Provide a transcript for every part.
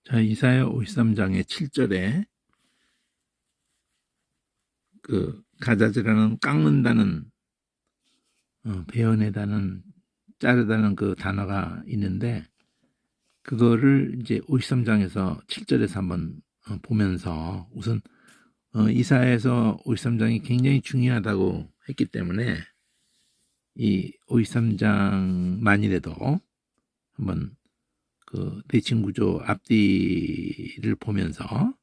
자, 이사야 53장의 7절에 그 가자지라는 깎는다는 베어내다는 자르다는 그 단어가 있는데 그거를 이제 53장에서 7절에서 한번 보면서 우선 이사야에서 53장이 굉장히 중요하다고 했기 때문에 이 53장만이라도 한번 그 대칭구조 앞뒤를 보면서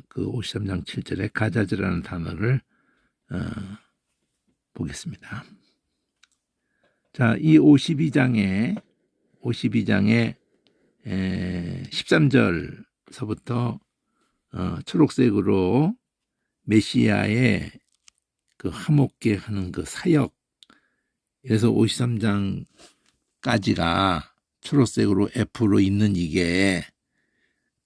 그 53장 7절에 가자지라는 단어를 보겠습니다. 자, 이 52장의 13절서부터 초록색으로 메시아의 그 화목게 하는 그 사역, 그래서 53장까지가 초록색으로 F로 있는 이게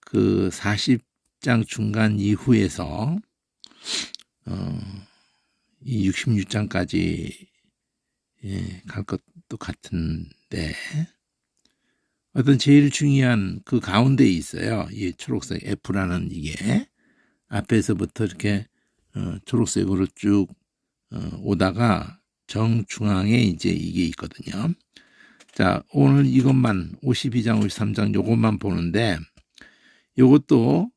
그 40장 중간 이후에서 이 66장까지 갈 것도 같은데 어떤 제일 중요한 그 가운데에 있어요. 이 초록색 F라는 이게 앞에서부터 이렇게 초록색으로 쭉 오다가 정중앙에 이제 이게 있거든요. 자, 오늘 이것만 52장, 53장 요것만 보는데 요것도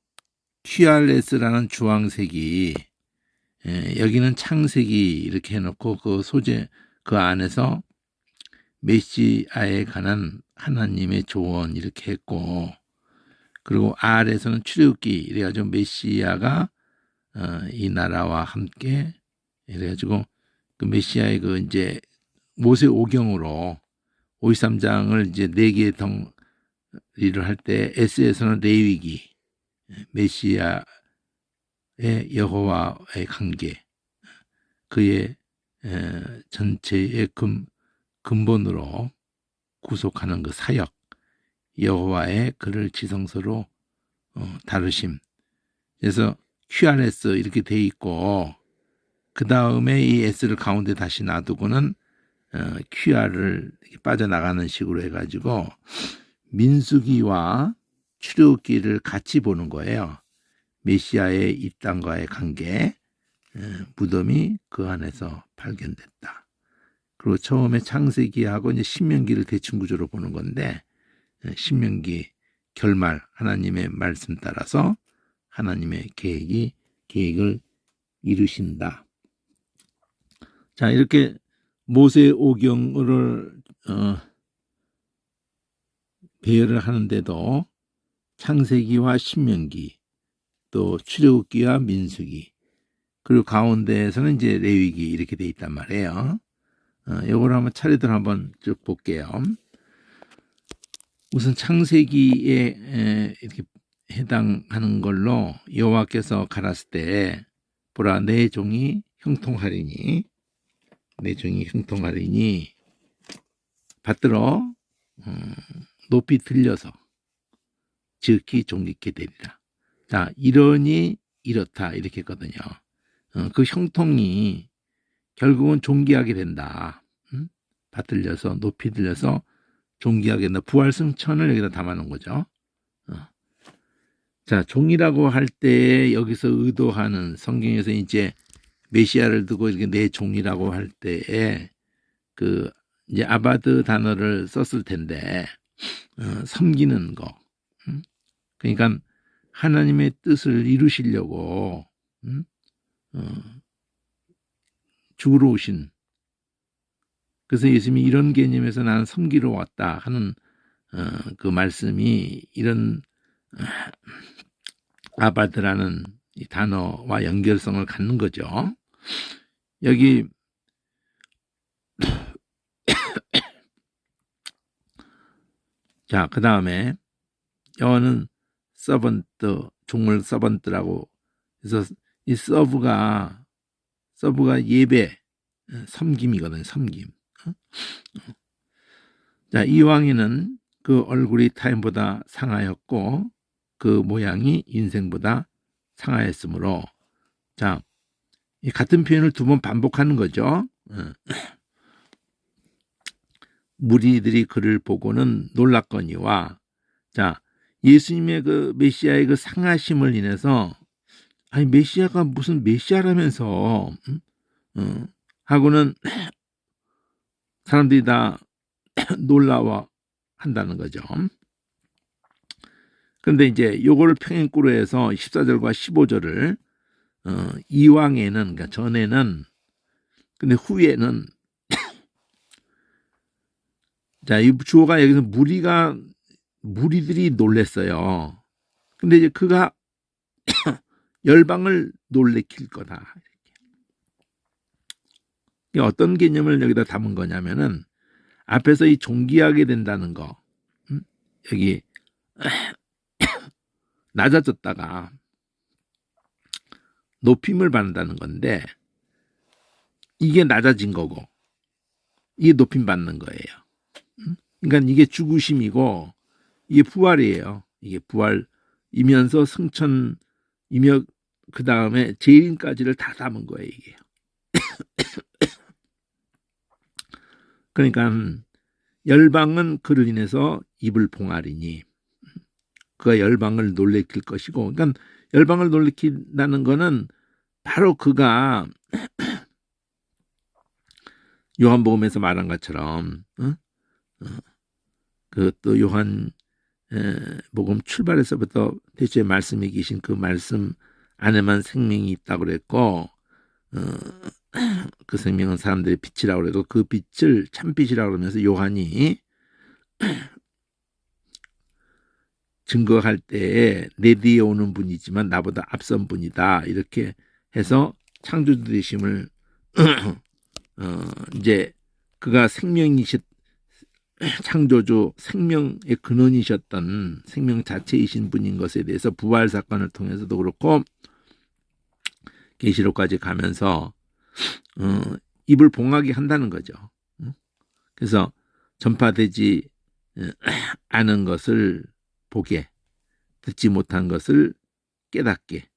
QRS라는 주황색이 여기는 창색이 이렇게 해놓고 그 소재 그 안에서 메시아에 관한 하나님의 조언 이렇게 했고 그리고 R에서는 출애굽기 이래가지고 메시아가 이 나라와 함께 이래가지고 그 메시아의 그 이제 모세 오경으로 53장을 이제 4개의 덩리를 할 때 S에서는 레위기 메시아의 여호와의 관계 그의 전체의 근본으로 구속하는 그 사역 여호와의 그를 지성소로 다루심 그래서 QRS 이렇게 돼 있고 그 다음에 이 S를 가운데 다시 놔두고는 QR을 빠져나가는 식으로 해가지고 민수기와 출애굽기를 같이 보는 거예요. 메시아의 이 땅과의 관계 무덤이 그 안에서 발견됐다. 그리고 처음에 창세기하고 이제 신명기를 대칭 구조로 보는 건데 신명기 결말 하나님의 말씀 따라서 하나님의 계획을 이루신다. 자, 이렇게 모세 오경을 배열을 하는데도 창세기와 신명기 또 출애굽기와 민수기 그리고 가운데에서는 이제 레위기 이렇게 돼 있단 말이에요. 이걸 한번 차례대로 한번 쭉 볼게요. 우선 창세기에 이렇게 해당하는 걸로 여호와께서 가라스 때 보라 내 종이 형통하리니 받들어 높이 들려서 지극히 존귀케 되리라. 자, 이러니 이렇다 이렇게 했거든요. 그 형통이 결국은 존귀하게 된다. 받들려서 높이 들려서 존귀하게 된다. 부활승천을 여기다 담아놓은 거죠. 자, 종이라고 할 때 여기서 의도하는 성경에서 이제 메시아를 두고 이렇게 내 종이라고 할 때에 그 이제 아바드 단어를 썼을 텐데 섬기는 거. 그러니까 하나님의 뜻을 이루시려고 죽으러 오신 그래서 예수님이 이런 개념에서 나는 섬기러 왔다 하는 그 말씀이 이런 아바드라는 이 단어와 연결성을 갖는 거죠. 여기 자, 그 다음에 영어는 서번트, 종을 서번트라고 그래서 이 서브가 예배, 섬김이거든요. 섬김. 자, 이왕이는 그 얼굴이 타인보다 상하였고 그 모양이 인생보다 상하였으므로 자, 이 같은 표현을 2번 반복하는 거죠. 무리들이 그를 보고는 놀랐거니와 자, 예수님의 그 메시아의 그 상하심을 인해서 아니 메시아가 무슨 메시아라면서 하고는 사람들이 다 놀라워 한다는 거죠. 그런데 이제 요거를 평행구로 해서 14절과 15절을 이왕에는 그러니까 전에는 근데 후에는 자, 이 주어가 여기서 무리들이 놀랬어요. 근데 이제 그가 열방을 놀래킬 거다. 이게 어떤 개념을 여기다 담은 거냐면은 앞에서 이 존귀하게 된다는 거, 여기 낮아졌다가 높임을 받는다는 건데 이게 낮아진 거고 이게 높임 받는 거예요. 그러니까 이게 죽으심이고 이게 부활이에요. 이게 부활이면서 승천이며 그 다음에 재림까지를 다 담은 거예요. 이게. 그러니까 열방은 그를 인해서 입을 봉하리니 그가 열방을 놀래킬 것이고, 그러니까 열방을 놀래킨다는 거는 바로 그가 요한복음에서 말한 것처럼 그 또 요한 복음 출발에서부터 대체 말씀이 계신 그 말씀 안에만 생명이 있다고 그랬고 그 생명은 사람들의 빛이라고 그래도 그 빛을 참빛이라고 그러면서 요한이 증거할 때에 내 뒤에 오는 분이지만 나보다 앞선 분이다 이렇게 해서 창조주 되심을 이제 그가 창조주 생명의 근원이셨던 생명 자체이신 분인 것에 대해서 부활 사건을 통해서도 그렇고 계시록까지 가면서 입을 봉하게 한다는 거죠. 그래서 전파되지 않은 것을 보게, 듣지 못한 것을 깨닫게.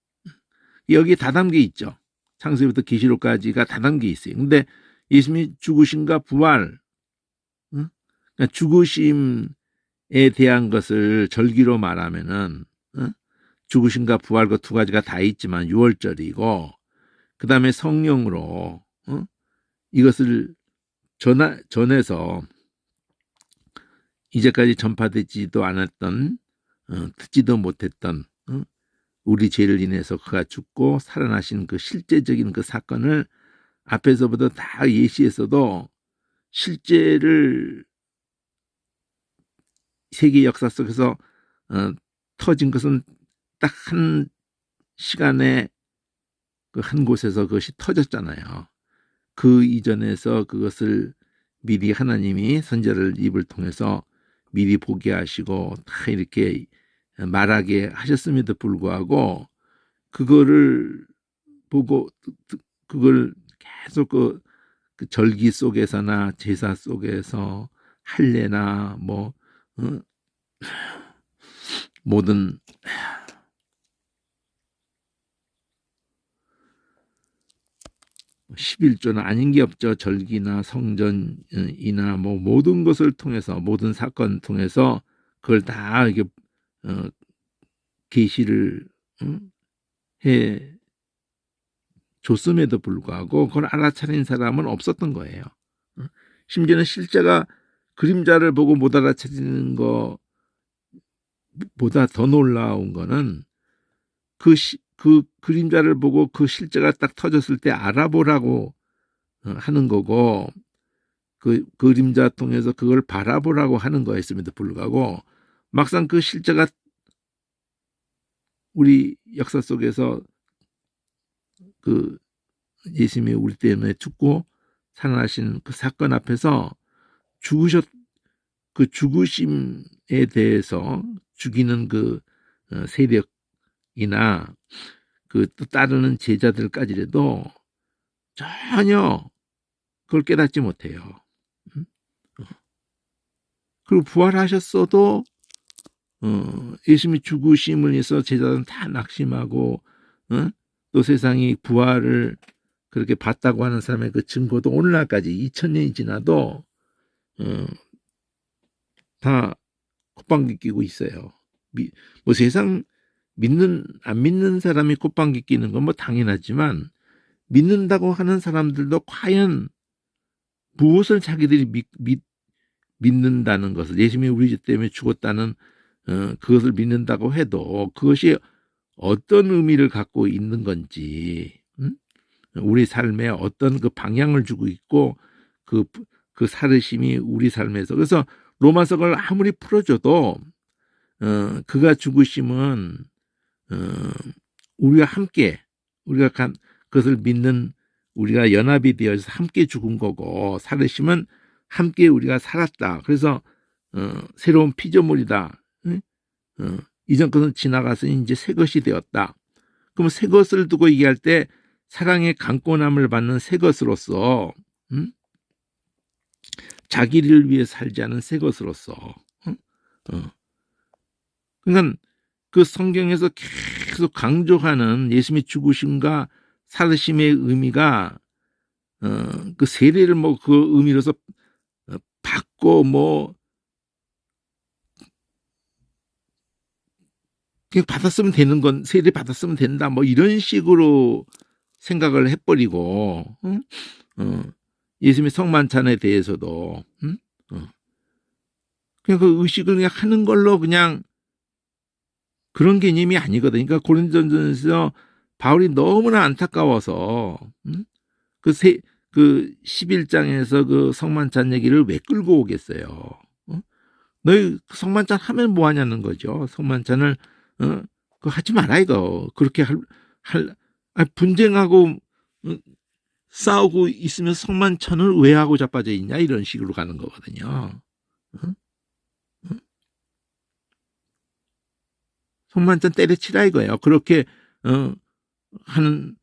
여기 다 담겨 있죠. 창세기부터 계시록까지가 다 담겨 있어요. 근데 예수님이 죽으심과 부활, 그러니까 죽으심에 대한 것을 절기로 말하면은 죽으심과 부활 그 두 가지가 다 있지만 6월절이고 그 다음에 성령으로 이것을 전해서 이제까지 전파되지도 않았던 듣지도 못했던 우리 죄를 인해서 그가 죽고 살아나신 그 실제적인 그 사건을 앞에서부터 다 예시에서도 실제를 세계 역사 속에서 터진 것은 딱 한 시간에 그 한 곳에서 그것이 터졌잖아요. 그 이전에서 그것을 미리 하나님이 선지자를 입을 통해서 미리 보게 하시고 다 이렇게 말하게 하셨음에도 불구하고 그거를 보고 그걸 계속 그 절기 속에서나 제사 속에서 할례나 뭐 모든 11조는 아닌 게 없죠. 절기나 성전이나 뭐 모든 것을 통해서 모든 사건 통해서 그걸 다 이게 계시를 해 줬음에도 불구하고 그걸 알아차린 사람은 없었던 거예요. 심지어는 실제가 그림자를 보고 못 알아차리는 것보다 더 놀라운 거는 그 그림자를 보고 그 실제가 딱 터졌을 때 알아보라고 하는 거고 그 그림자 통해서 그걸 바라보라고 하는 거였음에도 불구하고 막상 그 실제가 우리 역사 속에서 그 예수님이 우리 때문에 죽고 살아나신 그 사건 앞에서 그 죽으심에 대해서 죽이는 그 세력이나 그 또 따르는 제자들까지라도 전혀 그걸 깨닫지 못해요. 그리고 부활하셨어도 예수님이 죽으심을 위해서 제자들은 다 낙심하고 또 세상이 부활을 그렇게 봤다고 하는 사람의 그 증거도 오늘날까지 2000년이 지나도 다 콧방귀 끼고 있어요. 뭐 세상 안 믿는 사람이 콧방귀 뀌는 건 뭐 당연하지만 믿는다고 하는 사람들도 과연 무엇을 자기들이 믿는다는 것을, 예수님이 우리 죄 때문에 죽었다는 그것을 믿는다고 해도 그것이 어떤 의미를 갖고 있는 건지, 우리 삶에 어떤 그 방향을 주고 있고 그 살으심이 우리 삶에서, 그래서 로마서를 아무리 풀어줘도 그가 죽으심은 우리가 함께, 그것을 믿는 우리가 연합이 되어서 함께 죽은 거고, 살으심은 함께 우리가 살았다. 그래서 새로운 피조물이다. 이전 것은 지나가서 이제 새 것이 되었다. 그럼 새 것을 두고 얘기할 때 사랑의 강권함을 받는 새 것으로서, 자기를 위해 살지 않은 새 것으로서. 그러니까 그 성경에서 계속 강조하는 예수님의 죽으심과 살으심의 의미가 그 세례를 뭐 그 의미로서 받고 뭐 그냥 받았으면 되는 건, 세례 받았으면 된다 뭐 이런 식으로 생각을 해버리고, 예수님의 성만찬에 대해서도 그냥 그 의식을 그냥 하는 걸로 그냥 그런 개념이 아니거든요. 그러니까 고린도전서에서 바울이 너무나 안타까워서 그 11장에서 그 성만찬 얘기를 왜 끌고 오겠어요? 너희 성만찬 하면 뭐 하냐는 거죠. 성만찬을 그거 하지 마라 이거. 그렇게 분쟁하고 싸우고 있으면 성만찬을 왜 하고 자빠져 있냐, 이런 식으로 가는 거거든요. 성만찬 때려치라 이거예요. 그렇게 하는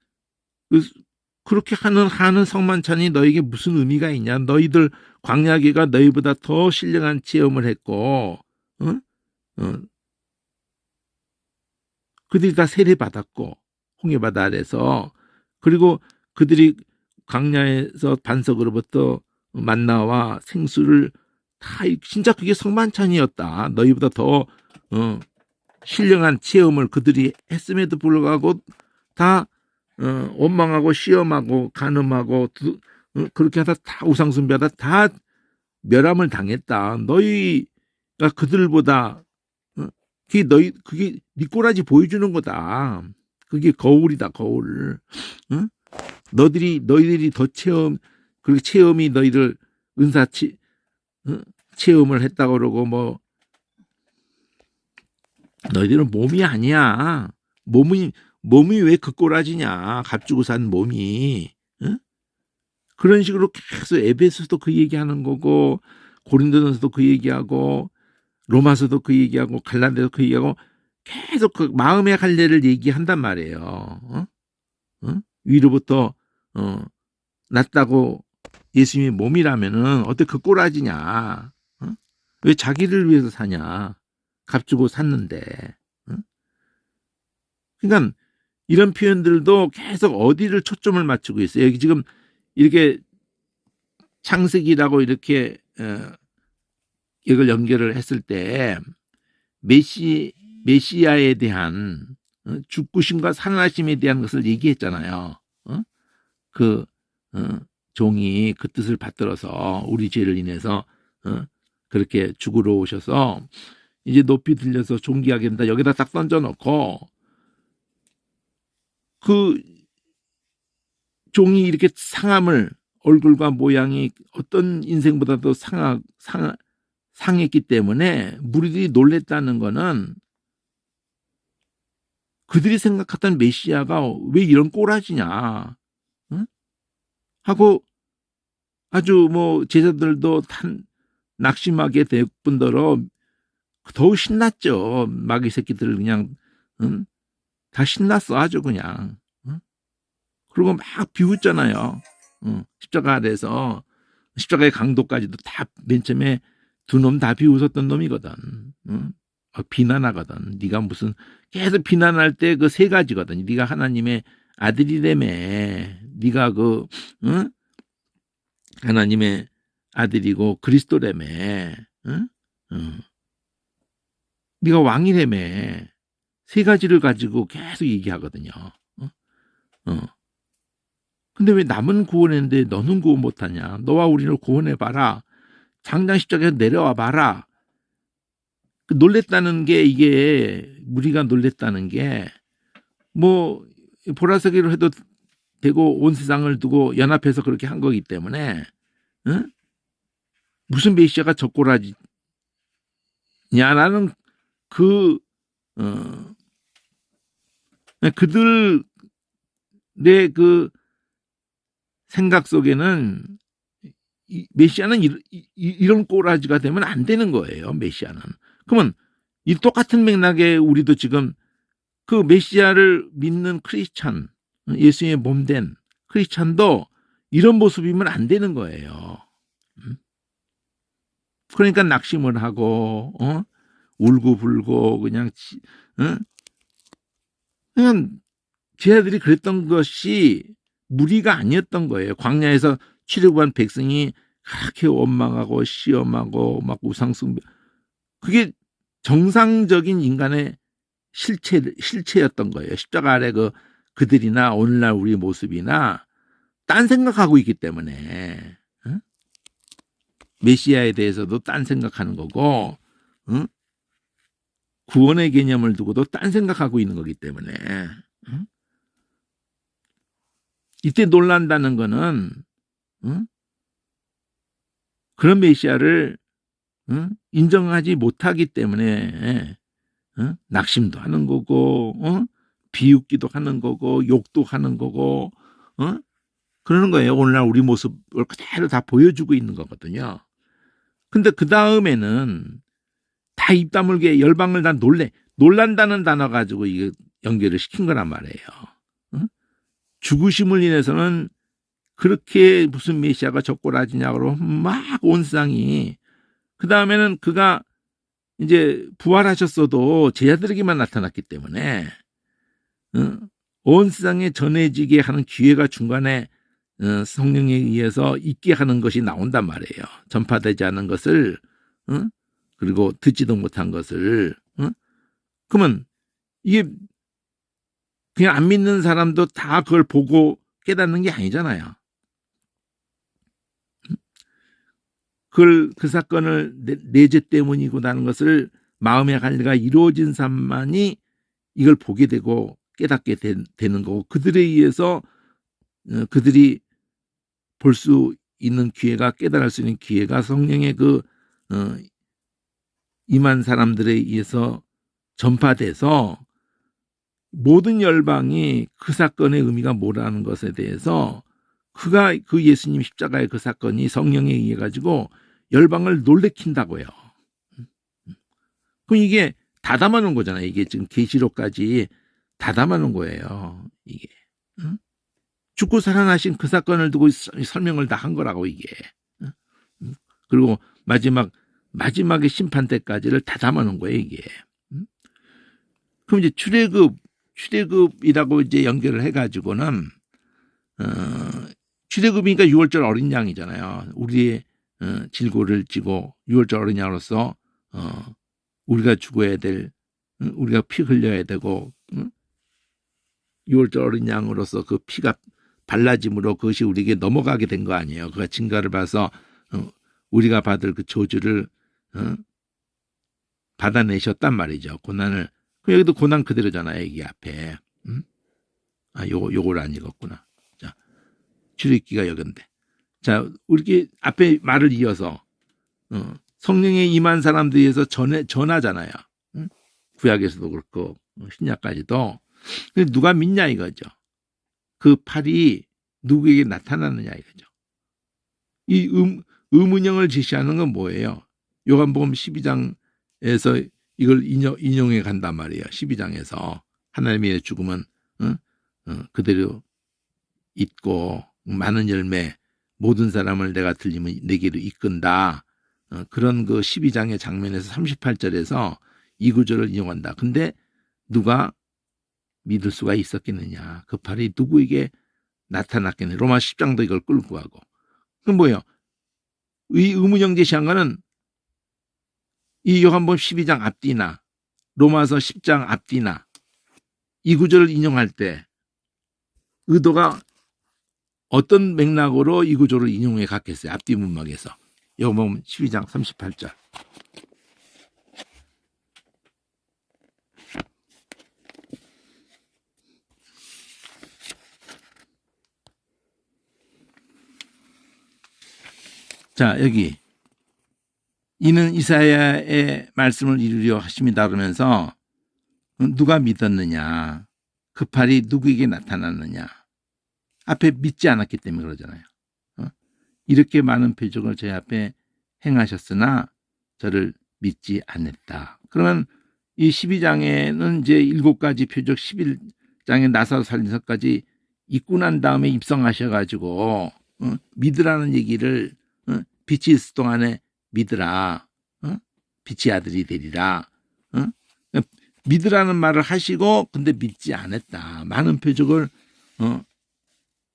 그렇게 하는 성만찬이 너에게 무슨 의미가 있냐? 너희들 광야기가 너희보다 더 신령한 체험을 했고, 그들이 다 세례 받았고 홍해바다 아래서, 그리고 그들이 광야에서 반석으로부터 만나와 생수를 다, 진짜 그게 성만찬이었다. 너희보다 더 신령한 체험을 그들이 했음에도 불구하고 다 원망하고 시험하고 간음하고 그렇게 하다 다 우상숭배하다 다 멸함을 당했다. 너희가 그들보다 그게 네 꼬라지 보여주는 거다. 그게 거울이다, 거울. 너희들이 더 그렇게 체험이 너희들 체험을 했다고 그러고, 뭐 너희들은 몸이 아니야. 몸이 왜 그 꼬라지냐? 값주고 산 몸이. 그런 식으로 계속 에베소서도 그 얘기하는 거고, 고린도전서도 그 얘기하고, 로마서도 그 얘기하고, 갈라디아서도 그 얘기하고, 계속 그 마음의 갈래를 얘기한단 말이에요. 위로부터 낫다고 예수님이 몸이라면은 어떻게 그 꼬라지냐? 왜 자기를 위해서 사냐? 값주고 샀는데. 그러니까 이런 표현들도 계속 어디를 초점을 맞추고 있어요. 여기 지금 이렇게 창세기라고 이렇게 이걸 연결을 했을 때 메시아에 대한 죽으심과 살아나심에 대한 것을 얘기했잖아요. 그 종이 그 뜻을 받들어서 우리 죄를 인해서 그렇게 죽으러 오셔서 이제 높이 들려서 존귀하게 된다. 여기다 딱 던져놓고 그 종이 이렇게 상함을, 얼굴과 모양이 어떤 인생보다도 상했기 때문에 무리들이 놀랬다는 거는 그들이 생각했던 메시아가 왜 이런 꼬라지냐 하고 아주 뭐 제자들도 낙심하게 될 뿐더러 더욱 신났죠. 마귀 새끼들 그냥 다 신났어 아주 그냥. 그리고 막 비웃잖아요. 십자가 아래서 십자가의 강도까지도 다 맨 처음에 두 놈 다 비웃었던 놈이거든. 비난하거든. 네가 무슨 계속 비난할 때 그 세 가지거든. 네가 하나님의 아들이라며. 네가 하나님의 아들이고 그리스도라며. 네가 왕이라며. 세 가지를 가지고 계속 얘기하거든요. 근데 왜 남은 구원했는데 너는 구원 못하냐? 너와 우리를 구원해봐라. 장장 십자가에서 내려와 봐라. 놀랬다는 게, 이게 무리가 놀랬다는 게, 뭐 보라색으로 해도 되고 온 세상을 두고 연합해서 그렇게 한 거기 때문에, 응? 무슨 메시아가 적고라지냐라는 그 그들의 그 생각 속에는 메시아는 이런 꼬라지가 되면 안 되는 거예요. 메시아는. 그러면 이 똑같은 맥락에 우리도 지금 그 메시아를 믿는 크리스찬, 예수님의 몸된 크리스찬도 이런 모습이면 안 되는 거예요. 그러니까 낙심을 하고 울고불고 그냥 그냥 제자들이 그랬던 것이 무리가 아니었던 거예요. 광야에서 출애굽한 백성이 그렇게 원망하고 시험하고 막 우상숭배, 그게 정상적인 인간의 실체였던 거예요. 십자가 아래 그들이나 오늘날 우리 모습이나 딴 생각하고 있기 때문에, 응? 메시아에 대해서도 딴 생각하는 거고, 응? 구원의 개념을 두고도 딴 생각하고 있는 거기 때문에, 응? 이때 놀란다는 거는, 응? 그런 메시아를 인정하지 못하기 때문에 낙심도 하는 거고, 비웃기도 하는 거고, 욕도 하는 거고, 그러는 거예요. 오늘날 우리 모습을 그대로 다 보여주고 있는 거거든요. 근데 그 다음에는 다 입 다물게 열방을 다 놀란다는 단어 가지고 이게 연결을 시킨 거란 말이에요. 죽으심을 인해서는 그렇게 무슨 메시아가 적고라지냐고 막 온 세상이, 그 다음에는 그가 이제 부활하셨어도 제자들에게만 나타났기 때문에 온 세상에 전해지게 하는 기회가 중간에 성령에 의해서 있게 하는 것이 나온단 말이에요. 전파되지 않은 것을, 그리고 듣지도 못한 것을. 그러면 이게 그냥 안 믿는 사람도 다 그걸 보고 깨닫는 게 아니잖아요. 그 사건을 내죄 때문이고라는 것을 마음의 관리가 이루어진 사람만이 이걸 보게 되고 깨닫게 되는 거고, 그들에 의해서 그들이 볼 수 있는 기회가, 깨달을 수 있는 기회가 성령의 임한 사람들에 의해서 전파돼서 모든 열방이 그 사건의 의미가 뭐라는 것에 대해서, 그 예수님 십자가의 그 사건이 성령에 의해 가지고 열방을 놀래킨다고요. 그럼 이게 다 담아놓은 거잖아요. 이게 지금 계시록까지 다 담아놓은 거예요. 이게 죽고 살아나신 그 사건을 두고 설명을 다 한 거라고, 이게. 그리고 마지막의 심판 때까지를 다 담아놓은 거예요, 이게. 그럼 이제 출애굽이라고 이제 연결을 해가지고는, 출애굽이니까 6월절 어린 양이잖아요. 우리의 질고를 지고 6월절 어린 양으로서 우리가 죽어야 될, 우리가 피 흘려야 되고, 6월절 어린 양으로서 그 피가 발라짐으로 그것이 우리에게 넘어가게 된 거 아니에요. 그가 증거를 봐서 우리가 받을 그 저주를 받아내셨단 말이죠. 고난을. 여기도 고난 그대로잖아요. 여기 앞에. 요걸 안 읽었구나. 자, 출애굽기가 여긴데. 자, 우리 앞에 말을 이어서 성령에 임한 사람들에 의해서 전하잖아요. 구약에서도 그렇고 신약까지도. 누가 믿냐 이거죠. 그 팔이 누구에게 나타나느냐 이거죠. 이 의문형을 제시하는 건 뭐예요? 요한복음 12장에서 이걸 인용해 간단 말이에요. 12장에서 하나님의 죽음은 그대로 있고 많은 열매, 모든 사람을 내가 들리면 내게로 이끈다. 그런 그 12장의 장면에서 38절에서 이 구절을 인용한다. 근데 누가 믿을 수가 있었겠느냐. 그 팔이 누구에게 나타났겠느냐. 로마 10장도 이걸 끌고 가고. 그럼 뭐예요? 이 의문형 제시한 거는 이 요한복음 12장 앞뒤나 로마서 10장 앞뒤나 이 구절을 인용할 때 의도가 어떤 맥락으로 이 구조를 인용해 갔겠어요? 앞뒤 문맥에서. 여기 보면 12장 38절. 자, 여기 이는 이사야의 말씀을 이루려 하심이다 그러면서 누가 믿었느냐? 그 팔이 누구에게 나타났느냐? 앞에 믿지 않았기 때문에 그러잖아요. 이렇게 많은 표적을 제 앞에 행하셨으나 저를 믿지 않았다. 그러면 이 12장에는 이제 7가지 표적, 11장에 나사로 살리서까지 있고 난 다음에 입성하셔가지고 믿으라는 얘기를 빛이 있을 동안에 믿으라. 빛의 아들이 되리라. 믿으라는 말을 하시고 근데 믿지 않았다. 많은 표적을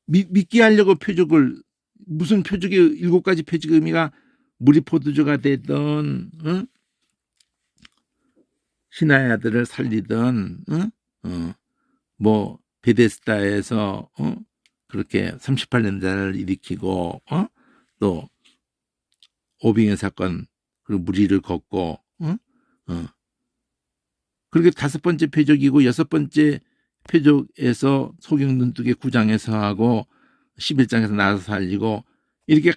믿게 하려고 표적을 무슨 표적의 7가지 표적의 의미가 물이 포도주가 되던 신하의 아들을 살리던 뭐 베데스다에서 그렇게 38년단을 일으키고 또 오빙의 사건 그리고 무리를 걷고 그렇게 5번째 표적이고 6번째 표적에서 소경 눈뜨개 9장에서 하고 11장에서 나서 살리고 이렇게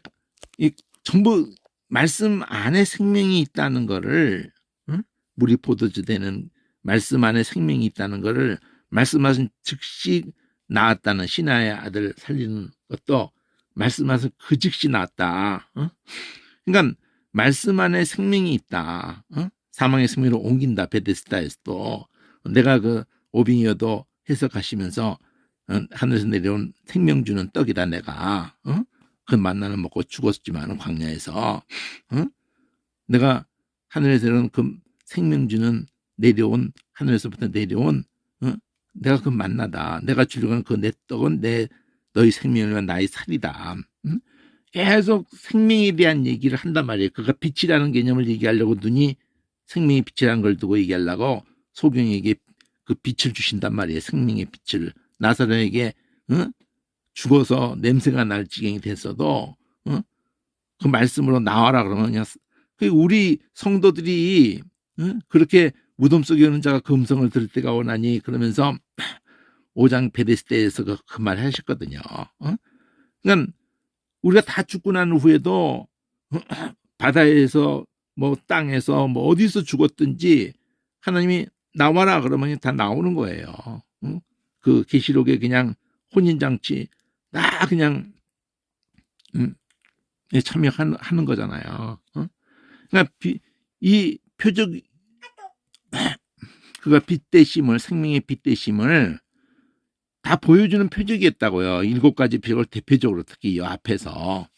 전부 말씀 안에 생명이 있다는 거를 물이 포도주 되는 말씀 안에 생명이 있다는 거를 말씀하신 즉시 나왔다는 신하의 아들 살리는 것도 말씀하신 그 즉시 나왔다. 그러니까 말씀 안에 생명이 있다. 사망의 생명으로 옮긴다. 베데스다에서도 내가 그 오빙이어도 해석하시면서 하늘에서 내려온 생명 주는 떡이다 내가. 그 만나는 먹고 죽었지만 광야에서 내가 하늘에서 내려온 그 생명 주는 내려온 하늘에서부터 내려온 내가 그 만나다. 내가 주려고 하는 그 내 떡은 너희 생명을 위한 나의 살이다. 계속 생명에 대한 얘기를 한단 말이에요. 그가 빛이라는 개념을 얘기하려고 눈이 생명의 빛이라는 걸 두고 얘기하려고 소경에게 그 빛을 주신단 말이에요. 생명의 빛을. 나사로에게 죽어서 냄새가 날 지경이 됐어도 그 말씀으로 나와라 그러면 그냥 우리 성도들이 그렇게 무덤 속에 있는 자가 그 음성을 들을 때가 오나니 그러면서 5장 베데스다에서 그 말 하셨거든요. 그러니까 우리가 다 죽고 난 후에도 바다에서 뭐 땅에서 뭐 어디서 죽었든지 하나님이 나와라 그러면 다 나오는 거예요. 그 계시록에 그냥 혼인장치 다 그냥 참여하는 거잖아요. 그러니까 이 표적 그가 빛 되심을 생명의 빛 되심을 다 보여주는 표적이었다고요. 7가지 표적을 대표적으로 특히 이 앞에서.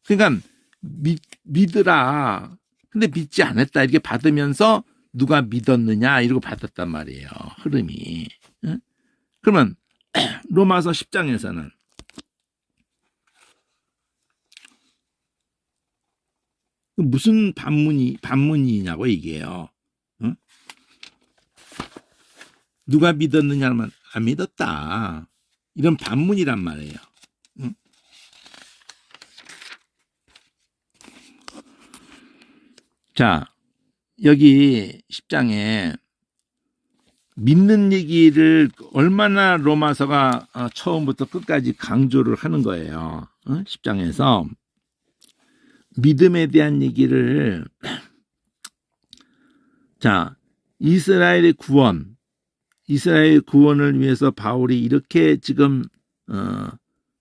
그러니까 믿으라. 근데 믿지 않았다. 이렇게 받으면서 누가 믿었느냐 이러고 받았단 말이에요. 흐름이. 그러면 로마서 10장에서는 무슨 반문이냐고 이게요. 누가 믿었느냐면 안 믿었다. 이런 반문이란 말이에요. 자, 여기 10장에 믿는 얘기를 얼마나 로마서가 처음부터 끝까지 강조를 하는 거예요. 10장에서 믿음에 대한 얘기를 자, 이스라엘 구원을 위해서 바울이 이렇게 지금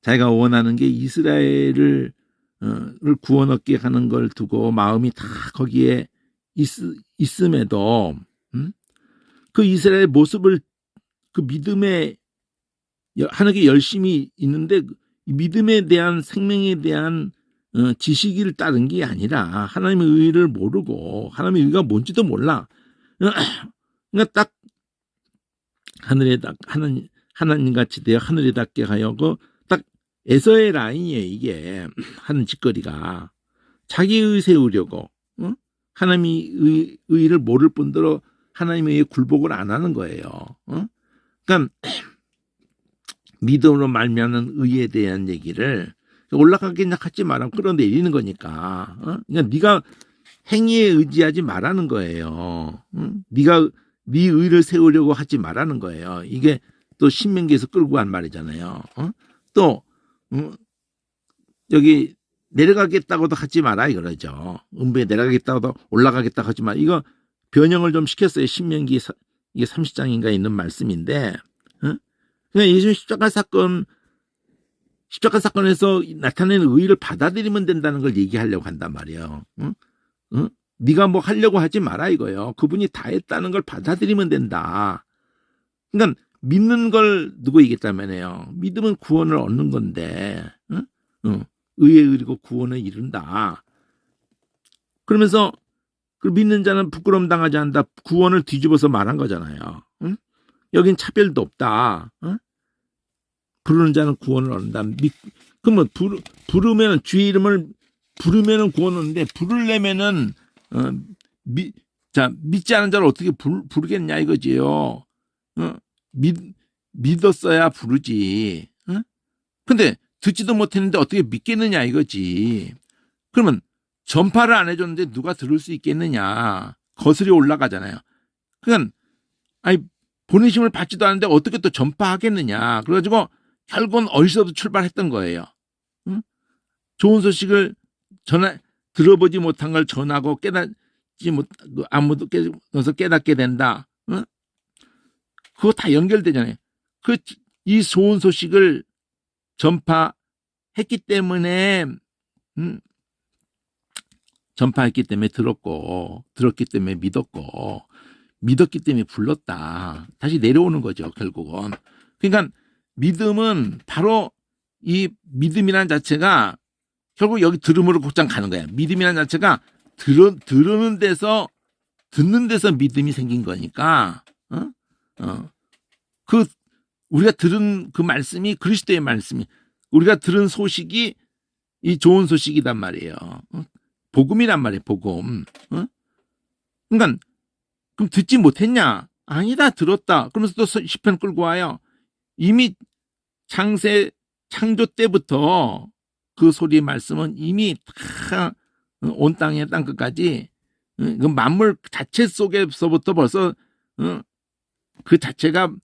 자기가 원하는 게 이스라엘을 구원 얻게 하는 걸 두고 마음이 다 거기에 있음에도 그 이스라엘의 모습을 그 믿음에 하는 게 열심히 있는데 믿음에 대한 생명에 대한 지식을 따른 게 아니라 하나님의 의를 모르고 하나님의 의가 뭔지도 몰라. 그러니까 딱 하나님 같이 되어 하늘에 닿게 하여 딱 에서의 라인이에요. 이게 하는 짓거리가 자기 의 세우려고 하나님의 의를 모를 뿐더러 하나님의 의에 굴복을 안 하는 거예요. 그러니까 믿음으로 말미암는 의에 대한 얘기를 올라가겠냐 하지 말라고 끌어내리는 거니까. 그러니까 네가 행위에 의지하지 말라는 거예요. 네가 네 의를 세우려고 하지 말라는 거예요. 이게 또 신명기에서 끌고 간 말이잖아요. 또 여기 내려가겠다고도 하지 마라 이거죠. 음부에 내려가겠다고도 올라가겠다고 하지 마. 이거 변형을 좀 시켰어요. 신명기 이게 30장인가 있는 말씀인데, 그냥 예수 십자가 사건에서 나타내는 의의를 받아들이면 된다는 걸 얘기하려고 한단 말이에요. 네가 뭐 하려고 하지 마라 이거예요. 그분이 다 했다는 걸 받아들이면 된다. 그러니까 믿는 걸 누구 얘기했다면요. 믿음은 구원을 얻는 건데, 의에 의리고 구원을 이룬다. 그러면서 그 믿는 자는 부끄러움 당하지 않는다. 구원을 뒤집어서 말한 거잖아요. 여긴 차별도 없다. 부르는 자는 구원을 얻는다. 그러면 부르면 주의 이름을 부르면은 구원 얻는데 부르려면은 믿지 않은 자를 어떻게 부르겠냐 이거지요. 믿었어야 부르지. 근데 듣지도 못했는데 어떻게 믿겠느냐 이거지. 그러면 전파를 안 해줬는데 누가 들을 수 있겠느냐. 거슬이 올라가잖아요. 그러니까 아니 보내심을 받지도 않는데 어떻게 또 전파하겠느냐. 그래가지고 결국은 어디서부터 출발했던 거예요. 좋은 소식을 들어보지 못한 걸 전하고 깨닫지 못 아무도 깨닫게 된다. 그거 다 연결되잖아요. 이 좋은 소식을 전파했기 때문에 들었기 때문에 믿었기 때문에 불렀다. 다시 내려오는 거죠, 결국은. 그러니까 믿음은 바로 이 믿음이라는 자체가 결국 여기 들음으로 곧장 가는 거야. 믿음이라는 자체가 듣는 데서 믿음이 생긴 거니까. 우리가 들은 그 말씀이 그리스도의 말씀이, 우리가 들은 소식이 이 좋은 소식이란 말이에요. 복음이란 말이에요, 복음. 그러니까 그럼 듣지 못했냐? 아니다, 들었다. 그러면서 또 시편 끌고 와요. 이미 창조 때부터 그 소리의 말씀은 이미 다 온 땅의 땅끝까지 그 만물 자체 속에서부터 벌써 그 자체가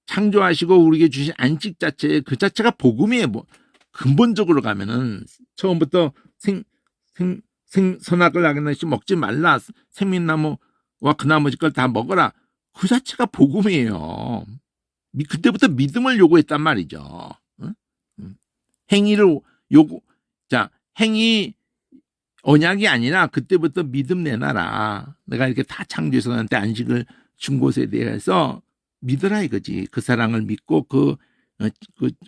창조하시고 우리에게 주신 안식 자체 그 자체가 복음이에요. 뭐 근본적으로 가면은 처음부터 선악을 나겠나시 먹지 말라, 생명나무와 그 나머지 걸 다 먹어라. 그 자체가 복음이에요. 그때부터 믿음을 요구했단 말이죠. 행위를 행위 언약이 아니라 그때부터 믿음 내놔라. 내가 이렇게 다 창조해서 나한테 안식을 준 것에 대해서 믿으라 이거지. 그 사랑을 믿고 그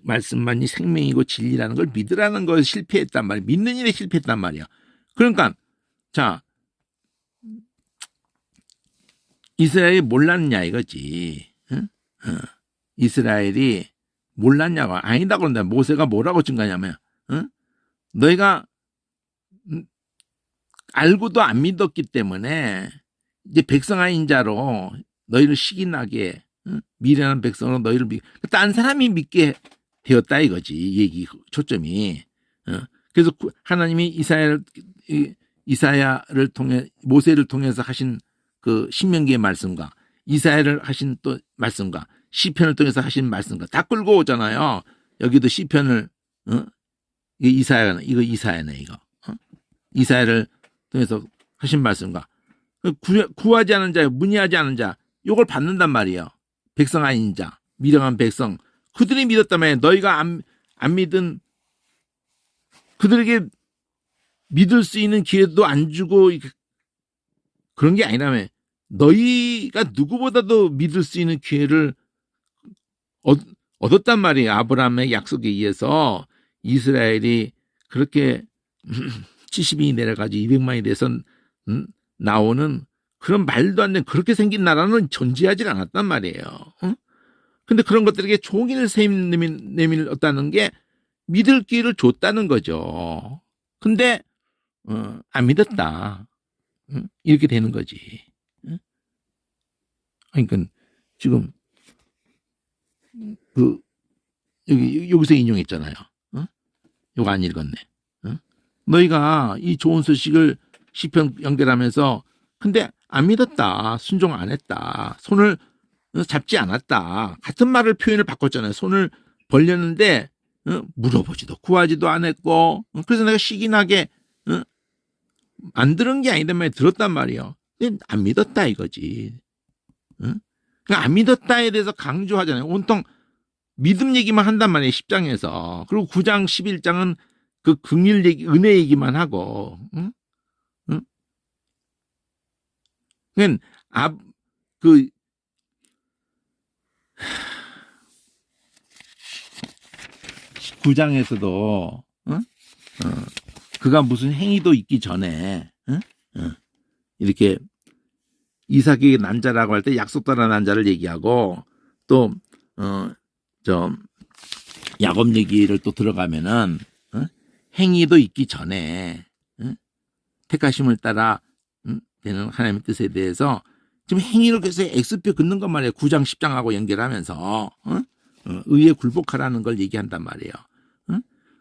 말씀만이 생명이고 진리라는 걸 믿으라는 걸 실패했단 말이야. 믿는 일에 실패했단 말이야. 그러니까 이스라엘이 몰랐냐 이거지. 이스라엘이 몰랐냐고. 아니다 그런다. 모세가 뭐라고 증가냐면 너희가 알고도 안 믿었기 때문에 이제 백성아인 자로 너희를 시기나게 미련한 백성으로 너희를 딴 사람이 믿게 되었다 이거지. 얘기 초점이. 그래서 하나님이 이사야를 통해 모세를 통해서 하신 그 신명기의 말씀과 이사야를 하신 또 말씀과 시편을 통해서 하신 말씀과 다 끌고 오잖아요. 여기도 시편을 이거 이사야네 이거. 이사야를 통해서 하신 말씀과 구하지 않은 자, 문의하지 않은 자, 요걸 받는단 말이에요. 백성 아닌 자, 미련한 백성, 그들이 믿었다면 너희가 안 믿은 그들에게 믿을 수 있는 기회도 안 주고 그런 게 아니라며 너희가 누구보다도 믿을 수 있는 기회를 얻었단 말이에요. 아브라함의 약속에 의해서 이스라엘이 그렇게 70인이 내려가지고 200만이 돼서 나오는 그런 말도 안 되는 그렇게 생긴 나라는 존재하지 않았단 말이에요. 근데 그런 것들에게 종일 내밀었다는 게 믿을 기회를 줬다는 거죠. 근데 안 믿었다. 이렇게 되는 거지. 그러니까 지금 그 여기서 인용했잖아요. 어? 이거 안 읽었네. 어? 너희가 이 좋은 소식을 시편 연결하면서 근데 안 믿었다. 순종 안 했다. 손을 잡지 않았다. 같은 말을 표현을 바꿨잖아요. 손을 벌렸는데 물어보지도 구하지도 안 했고 그래서 내가 시기나게 안 들은 게 아니단 말이야. 들었단 말이에요. 안 믿었다 이거지. 그러니까 안 믿었다에 대해서 강조하잖아요. 온통 믿음 얘기만 한단 말이에요. 10장에서. 그리고 9장 11장은 그 긍일 얘기, 은혜 얘기만 하고. 그러니까 그 9장에서도 그가 무슨 행위도 있기 전에 이렇게 이삭에게 난자라고 할 때 약속 따라 난자를 얘기하고 또 야곱 얘기를 또 들어가면은 행위도 있기 전에 택하심을 따라 되는 하나님의 뜻에 대해서 지금 행위를 계속 X표 긋는 것 말이에요. 9장 10장하고 연결하면서 의에 굴복하라는 걸 얘기한단 말이에요.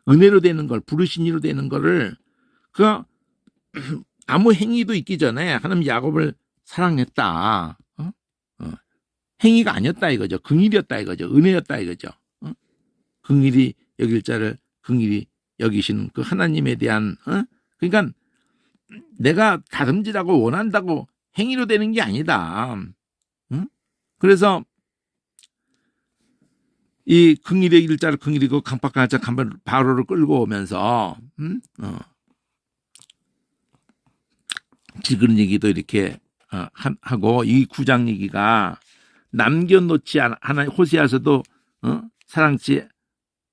은혜로 되는 걸 부르신 이로 되는 거를 그 아무 행위도 있기 전에 하나님 야곱을 사랑했다. 행위가 아니었다 이거죠. 긍일이었다 이거죠. 은혜였다 이거죠. 긍일이 여길 자를 긍일이 여기시는 그 하나님에 대한 그러니까 내가 다름질하고 원한다고 행위로 되는 게 아니다. 그래서 이 긍일의 일자를 긍일이고 강박한 자 바로를 끌고 오면서 지그런 얘기도 이렇게 하고 이 9장 얘기가 남겨놓지 않아 호세아서도 사랑치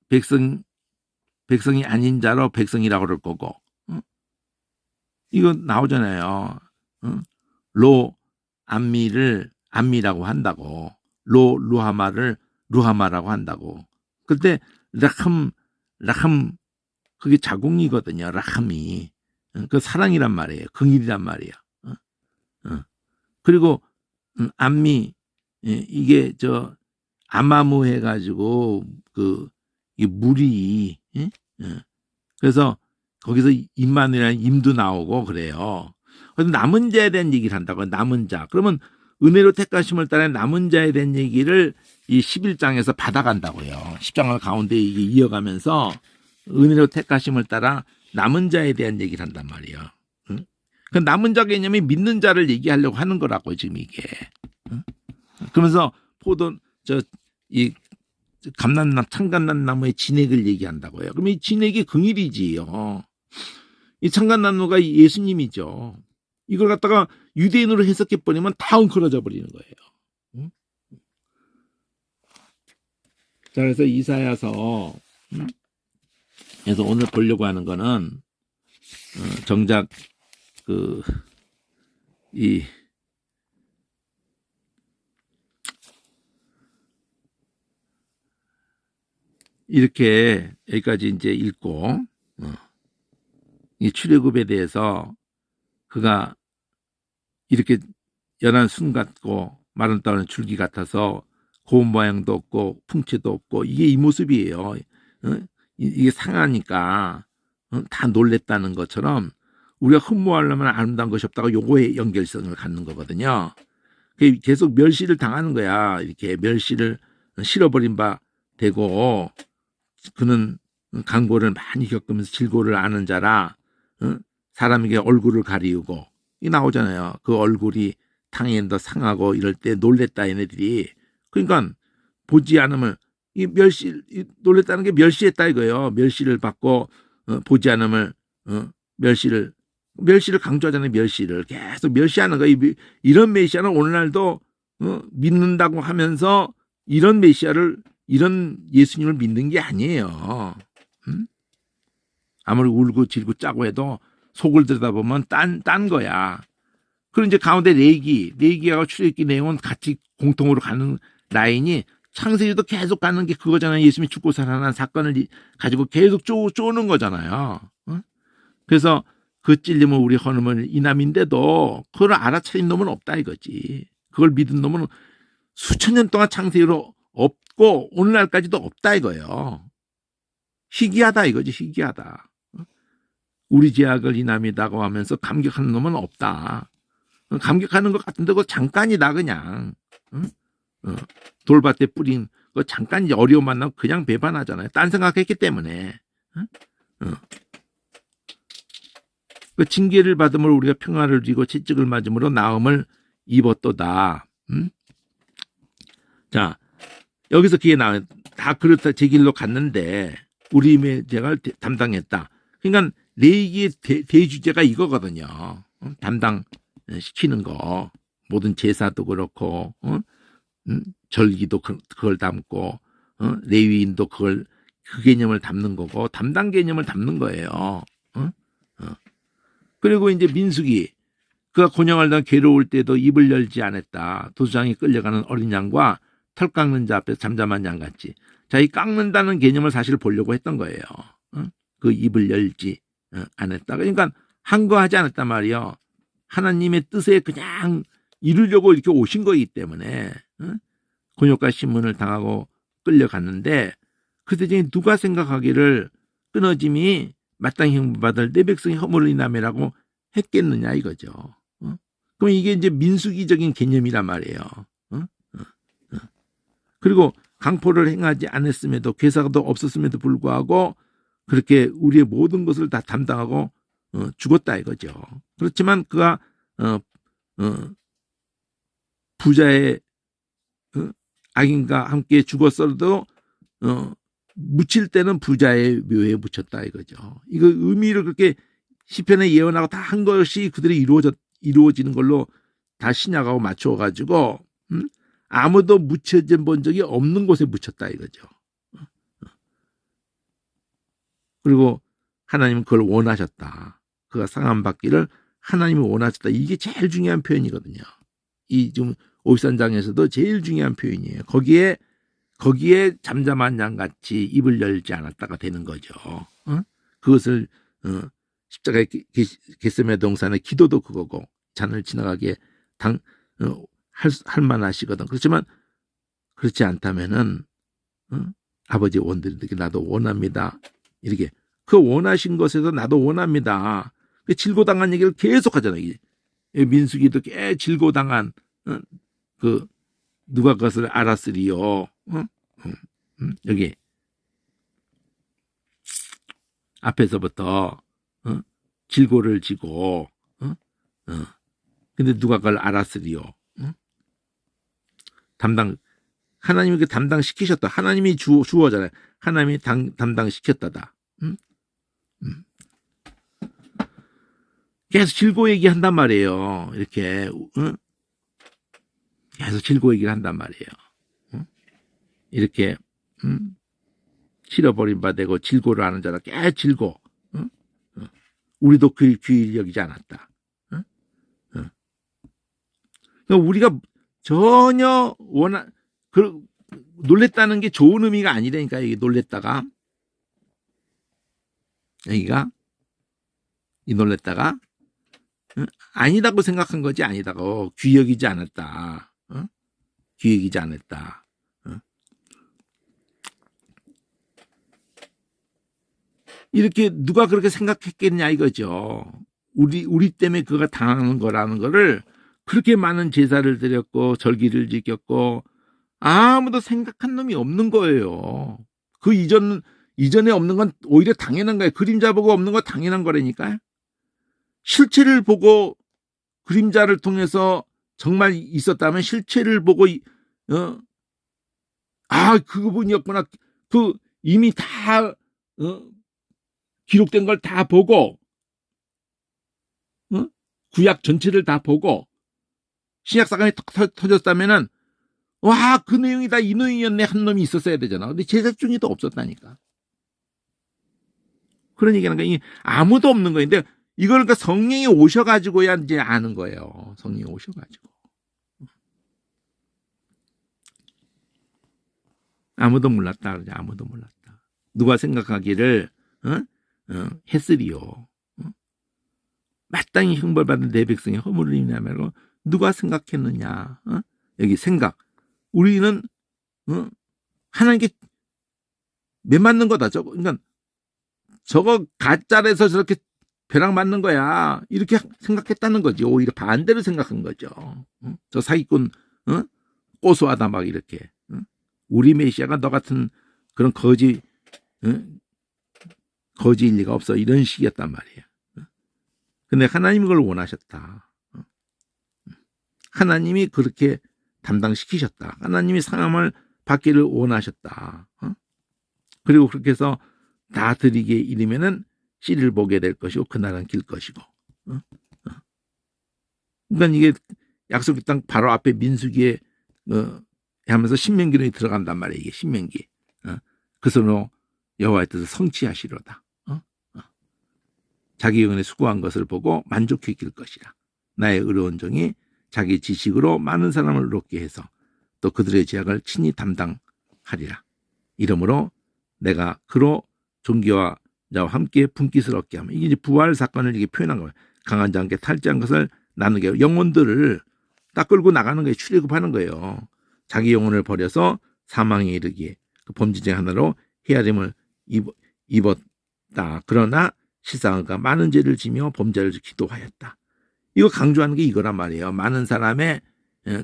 백성이 아닌 자로 백성이라고 그럴 거고 이거 나오잖아요. 로 암미를 암미라고 한다고 루하마를 루하마라고 한다고. 그때 라함 그게 자궁이거든요. 라함이 그 사랑이란 말이에요. 긍일이란 말이에요. 그리고 암미 이게 아마무 해가지고 이 물이 그래서 거기서 임마누엘이라는 임도 나오고 그래요. 그래서 남은 자에 대한 얘기를 한다고. 남은 자. 그러면 은혜로 택하심을 따라 남은 자에 대한 얘기를 이 11장에서 받아간다고요. 10장을 가운데 이게 이어가면서 은혜로 택하심을 따라 남은 자에 대한 얘기를 한단 말이에요. 그 남은 자 개념이 믿는 자를 얘기하려고 하는 거라고 지금 이게. 그러면서 이 참감난나무의 진액을 얘기한다고요. 그럼 이 진액이 긍일이지요. 이 참감나무가 예수님이죠. 이걸 갖다가 유대인으로 해석해 버리면 다 엉클어져 버리는 거예요. 자, 그래서 이사야서 그래서 오늘 보려고 하는 거는 정작 이렇게 여기까지 이제 읽고 이 출애굽에 대해서 그가 이렇게 연한 순 같고 마른 떠는 줄기 같아서 고운 모양도 없고 풍채도 없고 이게 이 모습이에요. 이게 상하니까 다 놀랬다는 것처럼 우리가 흠모하려면 아름다운 것이 없다고 요거에 연결성을 갖는 거거든요. 계속 멸시를 당하는 거야. 이렇게 멸시를 실어버린 바 되고 그는 강고를 많이 겪으면서 질고를 아는 자라 사람에게 얼굴을 가리우고 이 나오잖아요. 그 얼굴이 탕엔더 상하고 이럴 때 놀랬다 얘네들이. 그러니까 보지 않으면 이 놀랬다는 게 멸시했다 이거예요. 멸시를 받고 보지 않으면 멸시를 강조하잖아요. 멸시를 계속 멸시하는 거예요. 이런 메시아는 오늘날도 믿는다고 하면서 이런 예수님을 믿는 게 아니에요. 아무리 울고 질고 짜고 해도 속을 들여다보면 딴 거야. 그리고 이제 가운데 레기하고 출애굽기 내용은 같이 공통으로 가는 라인이 창세기도 계속 가는 게 그거잖아요. 예수님이 죽고 살아난 사건을 가지고 계속 쪼는 거잖아요. 그래서 그 찔림을 우리 헌음을 이남인데도 그걸 알아차린 놈은 없다 이거지. 그걸 믿은 놈은 수천 년 동안 창세기로 없고 오늘날까지도 없다 이거예요. 희귀하다 이거지, 희귀하다. 우리 제약을 이남이다고 하면서 감격하는 놈은 없다. 감격하는 것 같은데 그거 잠깐이다 그냥. 돌밭에 뿌린 그 잠깐 어려움 만나면 그냥 배반하잖아요. 딴 생각했기 때문에. 그 징계를 받음으로 우리가 평화를 누리고 채찍을 맞음으로 나음을 입었도다. 자, 여기서 그게 나와요. 다 그렇다 제 길로 갔는데 우리의 죄를 담당했다. 그러니까 레위기의 대주제가 이거거든요. 담당시키는 거. 모든 제사도 그렇고 절기도 그걸 담고 레위인도 그 개념을 담는 거고 담당 개념을 담는 거예요. 그리고 이제 민수기 그가 곤양하다 괴로울 때도 입을 열지 않았다. 도수장에 끌려가는 어린 양과 털 깎는 자 앞에서 잠잠한 양같이. 자, 이 깎는다는 개념을 사실 보려고 했던 거예요. 그 입을 열지 않았다. 그러니까 한 거 하지 않았단 말이요. 하나님의 뜻에 그냥 이루려고 이렇게 오신 거이기 때문에 곤욕과 신문을 당하고 끌려갔는데 그때 중에 누가 생각하기를 끊어짐이 마땅히 형벌받을 내 백성의 허물을 인함이라고 했겠느냐 이거죠. 그럼 이게 이제 민수기적인 개념이란 말이에요. 그리고 강포를 행하지 않았음에도 괴사도 없었음에도 불구하고 그렇게 우리의 모든 것을 다 담당하고 죽었다 이거죠. 그렇지만 그가 부자의 악인과 함께 죽었어도 묻힐 때는 부자의 묘에 묻혔다 이거죠. 이거 의미를 그렇게 시편에 예언하고 다 한 것이 그대로 이루어지는 걸로 다 신약하고 맞춰가지고 아무도 묻혀진 본 적이 없는 곳에 묻혔다 이거죠. 그리고 하나님은 그걸 원하셨다. 그가 상함받기를 하나님이 원하셨다. 이게 제일 중요한 표현이거든요. 이 지금 53장에서도 제일 중요한 표현이에요. 거기에 잠잠한 양같이 입을 열지 않았다가 되는 거죠. 그것을 십자가의 겟세마네 동산의 기도도 그거고 잔을 지나가게 할 만하시거든. 그렇지만 그렇지 않다면은 아버지 원들에게 나도 원합니다. 이렇게 그 원하신 것에서 나도 원합니다. 그 질고당한 얘기를 계속 하잖아요. 민수기도 질고당한 그 누가 그것을 알았으리요. 여기 앞에서부터 질고를 지고 근데 누가 그걸 알았으리요. 하나님이 그 담당시키셨다. 하나님이 주어잖아요. 하나님이 담당시켰다다. 계속 질고 얘기한단 말이에요. 이렇게 계속 질고 얘기를 한단 말이에요. 이렇게 실어버린 바 되고 질고를 하는 자라 꽤 질고 우리도 그 귀히 여기지 않았다. 그러니까 우리가 전혀 놀랬다는 게 좋은 의미가 아니라니까. 이게 놀랬다가 여기가 놀랬다가 아니다고 생각한 거지 아니다고 귀히 여기지 않았다. 귀히 여기지 않았다. 이렇게 누가 그렇게 생각했겠냐 이거죠. 우리 때문에 그가 당하는 거라는 거를 그렇게 많은 제사를 드렸고 절기를 지켰고 아무도 생각한 놈이 없는 거예요. 그 이전에 없는 건 오히려 당연한 거예요. 그림자 보고 없는 건 당연한 거라니까요. 실체를 보고 그림자를 통해서 정말 있었다면 실체를 보고 그분이었구나. 그 이미 다 기록된 걸 다 보고 구약 전체를 다 보고 신약 사건이 터졌다면은 와, 그 내용이 다 이 내용이었네 한 놈이 있었어야 되잖아. 근데 제작 중에도 없었다니까. 그런 얘기하는 거야. 아무도 없는 거예요. 근데 이걸 그러니까 성령이 오셔가지고야 이제 아는 거예요. 성령이 오셔가지고. 아무도 몰랐다. 그러지. 아무도 몰랐다. 누가 생각하기를 했으리요. 마땅히 형벌받은 내 백성의 허물을 인하여 누가 생각했느냐. 여기 생각. 우리는 하나님께 매 맞는 거다. 그러니까 저거 가짜에서 저렇게 벼락 맞는 거야. 이렇게 생각했다는 거지. 오히려 반대로 생각한 거죠. 저 사기꾼 고소하다 막 이렇게. 우리 메시아가 너 같은 그런 거지 거지일 리가 없어. 이런 식이었단 말이에요. 근데 하나님이 그걸 원하셨다. 하나님이 그렇게 담당시키셨다. 하나님이 사람을 받기를 원하셨다. 그리고 그렇게 해서 다 드리기에 이르면은 씨를 보게 될 것이고 그날은 길 것이고. 그러니까 이게 약속의 땅 바로 앞에 민수기에 하면서 신명기로 들어간단 말이에요. 이게 신명기. 그 손으로 여호와의 뜻을 성취하시로다. 자기 영혼에 수고한 것을 보고 만족해 길 것이라. 나의 의로운 종이 자기 지식으로 많은 사람을 의롭게 해서 또 그들의 죄악을 친히 담당하리라. 이러므로 내가 그로 존귀와 자와 함께 분깃을 얻게 하면 이게 이제 부활 사건을 이게 표현한 거예요. 강한 자와 함께 탈취한 것을 나누게 하고 영혼들을 딱 끌고 나가는 거예요. 출애굽하는 거예요. 자기 영혼을 버려서 사망에 이르기에 그 범죄 하나로 헤아림을 입었다. 그러나 실상가 많은 죄를 지며 범죄를 기도하였다. 이거 강조하는 게 이거란 말이에요. 많은 사람의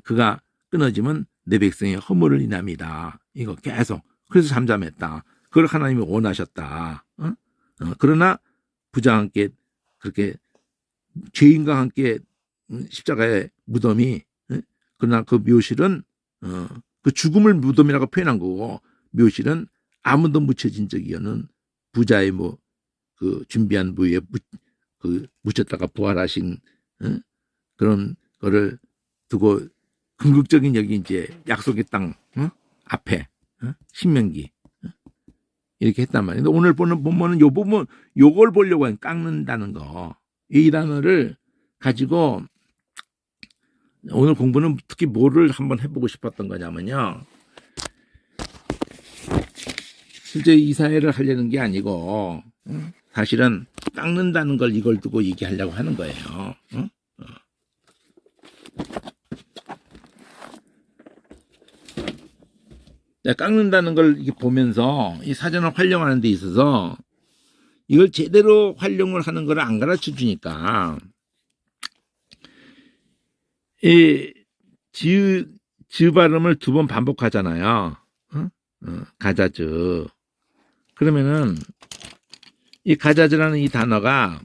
그가 끊어지면 내 백성의 허물을 인함이다. 이거 계속. 그래서 잠잠했다. 그걸 하나님이 원하셨다. 그러나 부자와 함께 그렇게 죄인과 함께 십자가의 무덤이 그러나 그 묘실은 그 죽음을 무덤이라고 표현한 거고 묘실은 아무도 묻혀진 적이 없는 부자의 그 준비한 부위에 묻혔다가 부활하신 그런 거를 두고 궁극적인 여기 이제 약속의 땅 앞에 신명기 이렇게 했단 말이에요. 근데 오늘 보는 본문은 요 부분 요걸 보려고 해요. 깎는다는 거. 이 단어를 가지고 오늘 공부는 특히 뭐를 한번 해보고 싶었던 거냐면요. 실제 이사회를 하려는 게 아니고 사실은 깎는다는 걸 이걸 두고 얘기하려고 하는 거예요. 깎는다는 걸 이렇게 보면서 이 사전을 활용하는 데 있어서 이걸 제대로 활용을 하는 걸 안 가르쳐 주니까 이 즈 발음을 두 번 반복하잖아요. 가자즈. 그러면은 이 가자즈라는 이 단어가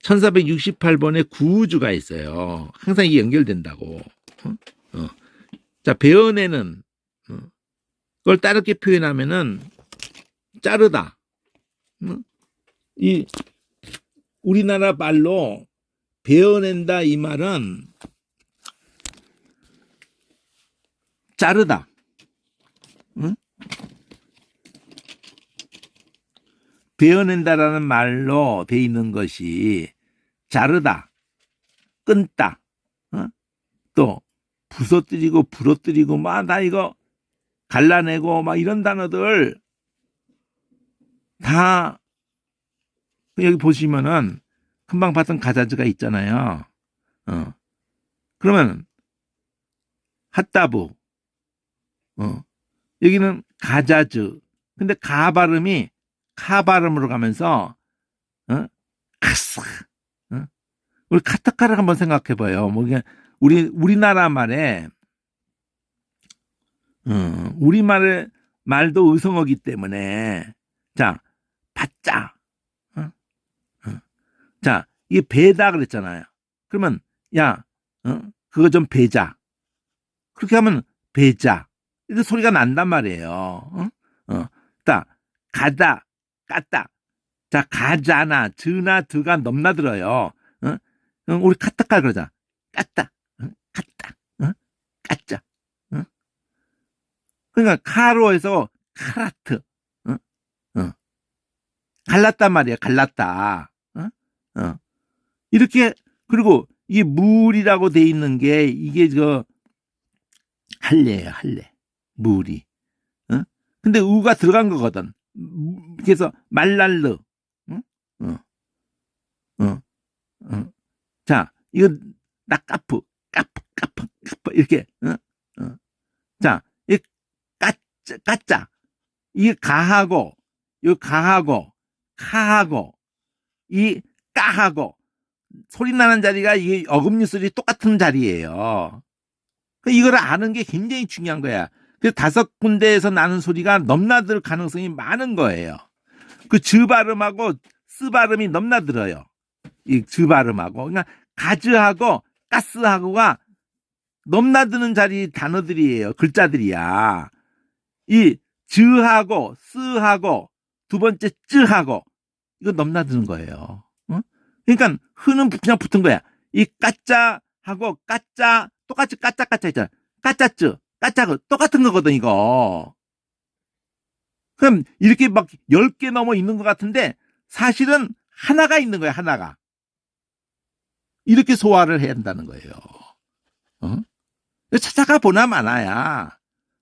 1468번에 구우주가 있어요. 항상 이게 연결된다고. 자, 베어내는 그걸 다르게 표현하면은 자르다. 이 우리나라 말로 베어낸다 이 말은 자르다. 베어낸다라는 말로 돼 있는 것이 자르다, 끊다, 또 부서뜨리고 부러뜨리고 막 다 이거 갈라내고 막 이런 단어들 다 여기 보시면은 금방 봤던 가자즈가 있잖아요. 그러면 핫다부 여기는 가자즈. 근데 가 발음이 카 발음으로 가면서 카스. 우리 카타카를 한번 생각해 봐요. 뭐 우리나라 말에 우리말의 말도 의성어기 때문에 자 받자. 자 이게 배다 그랬잖아요. 그러면 야 그거 좀 배자. 그렇게 하면 배자. 이런 소리가 난단 말이에요. 자 가다 깠다. 자 가자나 드나 드가 넘나들어요. 우리 카타카 그러자. 깠다. 깠다. 깠자. 그러니까 카로 해서 카라트. 갈랐단 말이야. 갈랐다. 이렇게 그리고 이 물이라고 돼 있는 게 이게 할례예요. 할례. 물이. 근데 우가 들어간 거거든. 그래서 말랄르. 자, 이거 낙가프. 까빠 이렇게 자, 이 까짜 이게 가하고 이 가하고 카하고 이 까하고 소리 나는 자리가 이게 어금니 소리 똑같은 자리예요. 이걸 아는 게 굉장히 중요한 거야. 그 5군데에서 나는 소리가 넘나들 가능성이 많은 거예요. 그 즈 발음하고 쓰 발음이 넘나들어요. 이 즈 발음하고. 그러니까 가즈하고 가스하고가 넘나드는 자리 단어들이에요. 글자들이야. 이 즈하고 쓰하고 두 번째 쯔하고 이거 넘나드는 거예요. 응? 그러니까 흐는 그냥 붙은 거야. 이 까짜하고 까짜 똑같이 까짜 있잖아. 까짜쯔 까짜그 똑같은 거거든 이거. 그럼 이렇게 막 10개 넘어 있는 것 같은데 사실은 하나가 있는 거야. 하나가. 이렇게 소화를 해야 한다는 거예요. 찾아가 보나 마나야.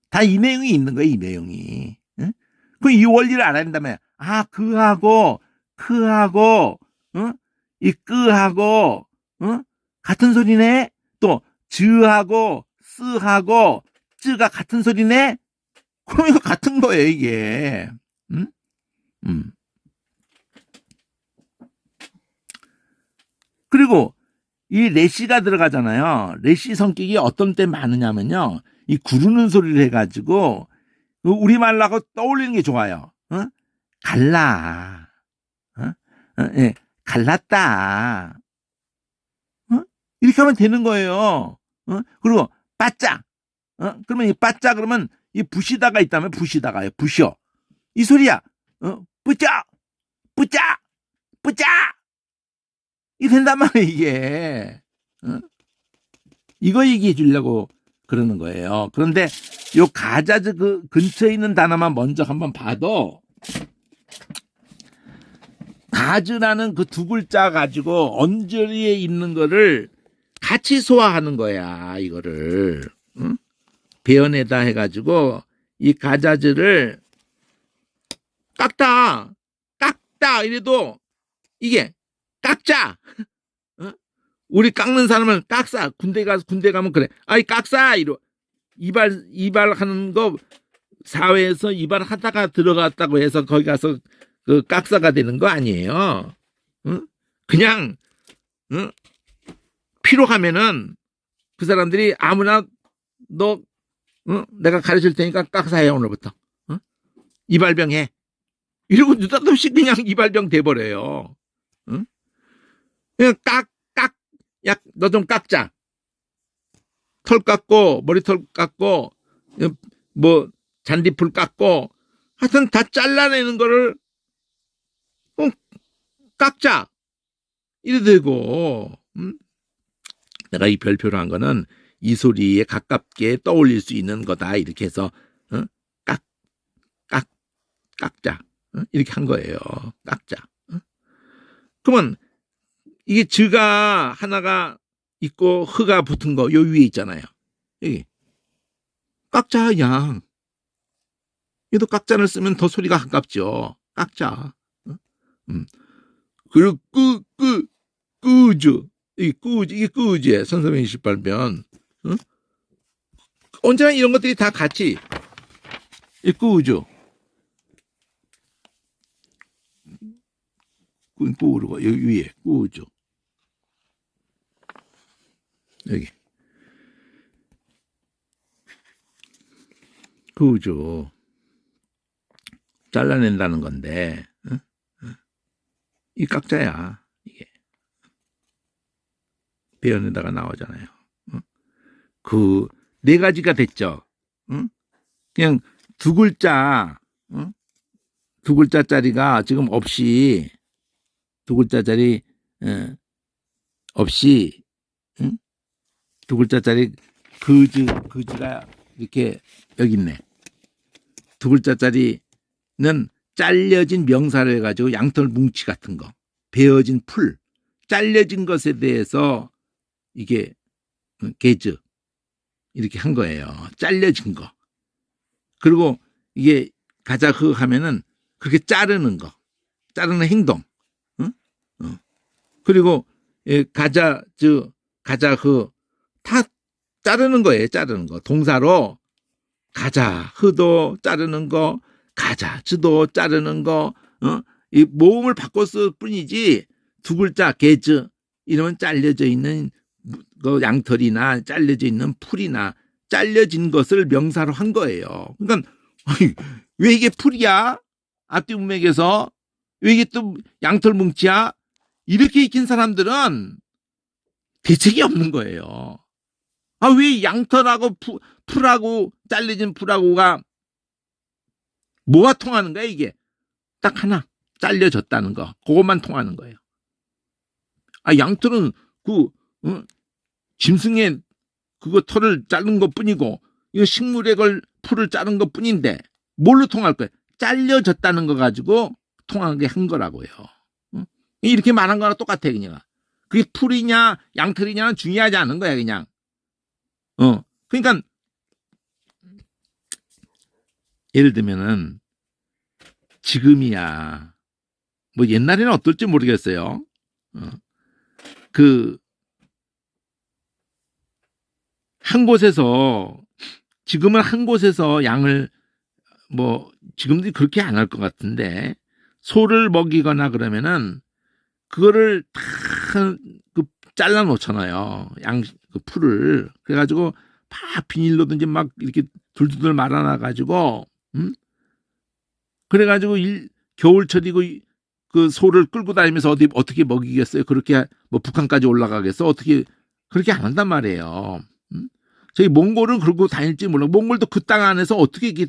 다 이 내용이 있는 거예요. 이 내용이. 응? 그럼 이 원리를 알아야 된다며. 아, 그하고 크하고 이 끄하고 같은 소리네. 또 즈하고 쓰하고 쯔가 같은 소리네. 그럼 이거 같은 거예요, 이게. 그리고 이 레시가 들어가잖아요. 레시 성격이 어떤 때 많으냐면요. 이 구르는 소리를 해가지고 우리말하고 떠올리는 게 좋아요. 갈라. 예, 갈랐다. 이렇게 하면 되는 거예요. 그리고 빠짜. 그러면 이 빠짜 그러면 이 부시다가 있다면 부시다가요. 부셔. 이 소리야. 뿌짜. 뿌짜. 뿌짜. 이 된단 말이에요, 이게. 이거 얘기해 주려고 그러는 거예요. 그런데 요 가자즈 그 근처에 있는 단어만 먼저 한번 봐도 가즈라는 그 두 글자 가지고 언저리에 있는 거를 같이 소화하는 거야, 이거를. 배연에다 해가지고 이 가자즈를 깎다 이래도 이게 깎자. 우리 깎는 사람은 깎사. 군대 가면 그래. 아이 깎사 이러. 이발하는 거 사회에서 이발하다가 들어갔다고 해서 거기 가서 그 깎사가 되는 거 아니에요. 그냥 필요하면은 그 사람들이 아무나 너 내가 가르칠 테니까 깎사해 오늘부터. 이발병 해. 이러고 느닷없이 그냥 이발병 돼버려요. 그냥 야, 너 좀 깎자. 털 깎고, 머리털 깎고, 뭐, 잔디풀 깎고, 하여튼 다 잘라내는 거를, 깎자. 이래 되고, 내가 이 별표로 한 거는 이 소리에 가깝게 떠올릴 수 있는 거다. 이렇게 해서, 깎자. 이렇게 한 거예요. 깎자. 그러면, 이게 즈가 하나가 있고 흐가 붙은 거 요 위에 있잖아요. 여기 깎자 양. 얘도 깎자를 쓰면 더 소리가 가깝죠. 깎자. 그리고 꾸즈 이게 꾸즈에 선생님 28편. 언제나 이런 것들이 다 같이 이 꾸즈 꾸르고 여기 위에 꾸즈 여기 그죠. 잘라낸다는 건데 이 깎자야. 이게 배연에다가 나오잖아요. 그 네 가지가 됐죠. 그냥 두 글자짜리가 지금 없이 두 글자짜리 없이 두 글자짜리 그즈가 이렇게 여기 있네. 두 글자짜리는 잘려진 명사를 해가지고 양털 뭉치 같은 거, 베어진 풀, 잘려진 것에 대해서 이게 게즈 이렇게 한 거예요. 잘려진 거. 그리고 이게 가자흐 하면은 그렇게 자르는 거, 자르는 행동. 그리고 가자흐 다 자르는 거예요. 자르는 거. 동사로 가자, 흐도 자르는 거, 가자, 즈도 자르는 거, 이 모음을 바꿨을 뿐이지 두 글자 게즈 이러면 잘려져 있는 그 양털이나 잘려져 있는 풀이나 잘려진 것을 명사로 한 거예요. 그러니까 왜 이게 풀이야? 앞뒤 문맥에서 왜 이게 또 양털 뭉치야? 이렇게 익힌 사람들은 대책이 없는 거예요. 아, 왜 양털하고 풀하고 잘려진 풀하고가 뭐가 통하는 거야 이게? 딱 하나, 잘려졌다는 거. 그것만 통하는 거예요. 아, 양털은 짐승의 그거 털을 자른 것 뿐이고 이거 식물의 걸 풀을 자른 것 뿐인데 뭘로 통할 거예요? 잘려졌다는 거 가지고 통하게 한 거라고요. 이렇게 말한 거랑 똑같아 그냥. 그게 풀이냐 양털이냐는 중요하지 않은 거야 그냥. 그러니까 예를 들면은 지금이야 뭐 옛날에는 어떨지 모르겠어요. 그 한 곳에서 지금은 한 곳에서 양을 뭐 지금도 그렇게 안 할 것 같은데 소를 먹이거나 그러면은 그거를 다 그 잘라 놓잖아요. 그 풀을 그래가지고 막 비닐로든지 막 이렇게 둘둘 말아놔 가지고 그래가지고 겨울철이고 그 소를 끌고 다니면서 어떻게 먹이겠어요? 그렇게 뭐 북한까지 올라가겠어? 어떻게 그렇게 안 한단 말이에요. 저희 몽골은 그러고 다닐지 몰라. 몽골도 그 땅 안에서 어떻게 이게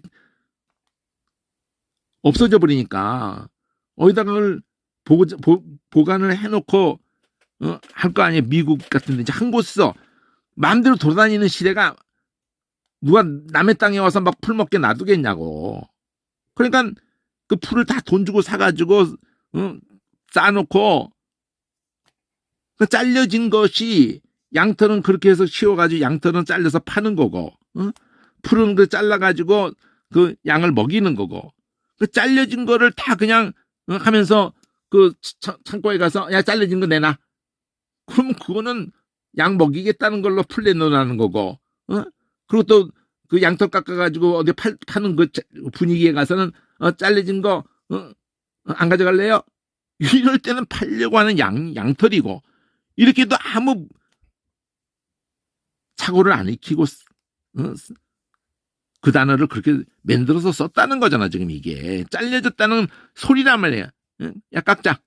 없어져 버리니까 어디다가 그걸 보관을 해놓고 할 거 아니에요. 미국 같은 데 이제 한 곳에서 마음대로 돌아다니는 시대가 누가 남의 땅에 와서 막 풀 먹게 놔두겠냐고. 그러니까 그 풀을 다 돈 주고 사가지고 쌓아놓고 그 잘려진 것이 양털은 그렇게 해서 씌워가지고 양털은 잘려서 파는 거고 풀은 그 잘라가지고 그 양을 먹이는 거고 그 잘려진 거를 다 그냥 하면서 그 창고에 가서 야 잘려진 거 내놔. 그러면 그거는 양 먹이겠다는 걸로 풀 내놓으라는 거고 그리고 또 그 양털 깎아가지고 어디 파는 그 분위기에 가서는 잘려진 거 안 가져갈래요? 이럴 때는 팔려고 하는 양털이고 이렇게도 아무 사고를 안 익히고 그 단어를 그렇게 만들어서 썼다는 거잖아. 지금 이게 잘려졌다는 소리란 말이에요. 야 깎자,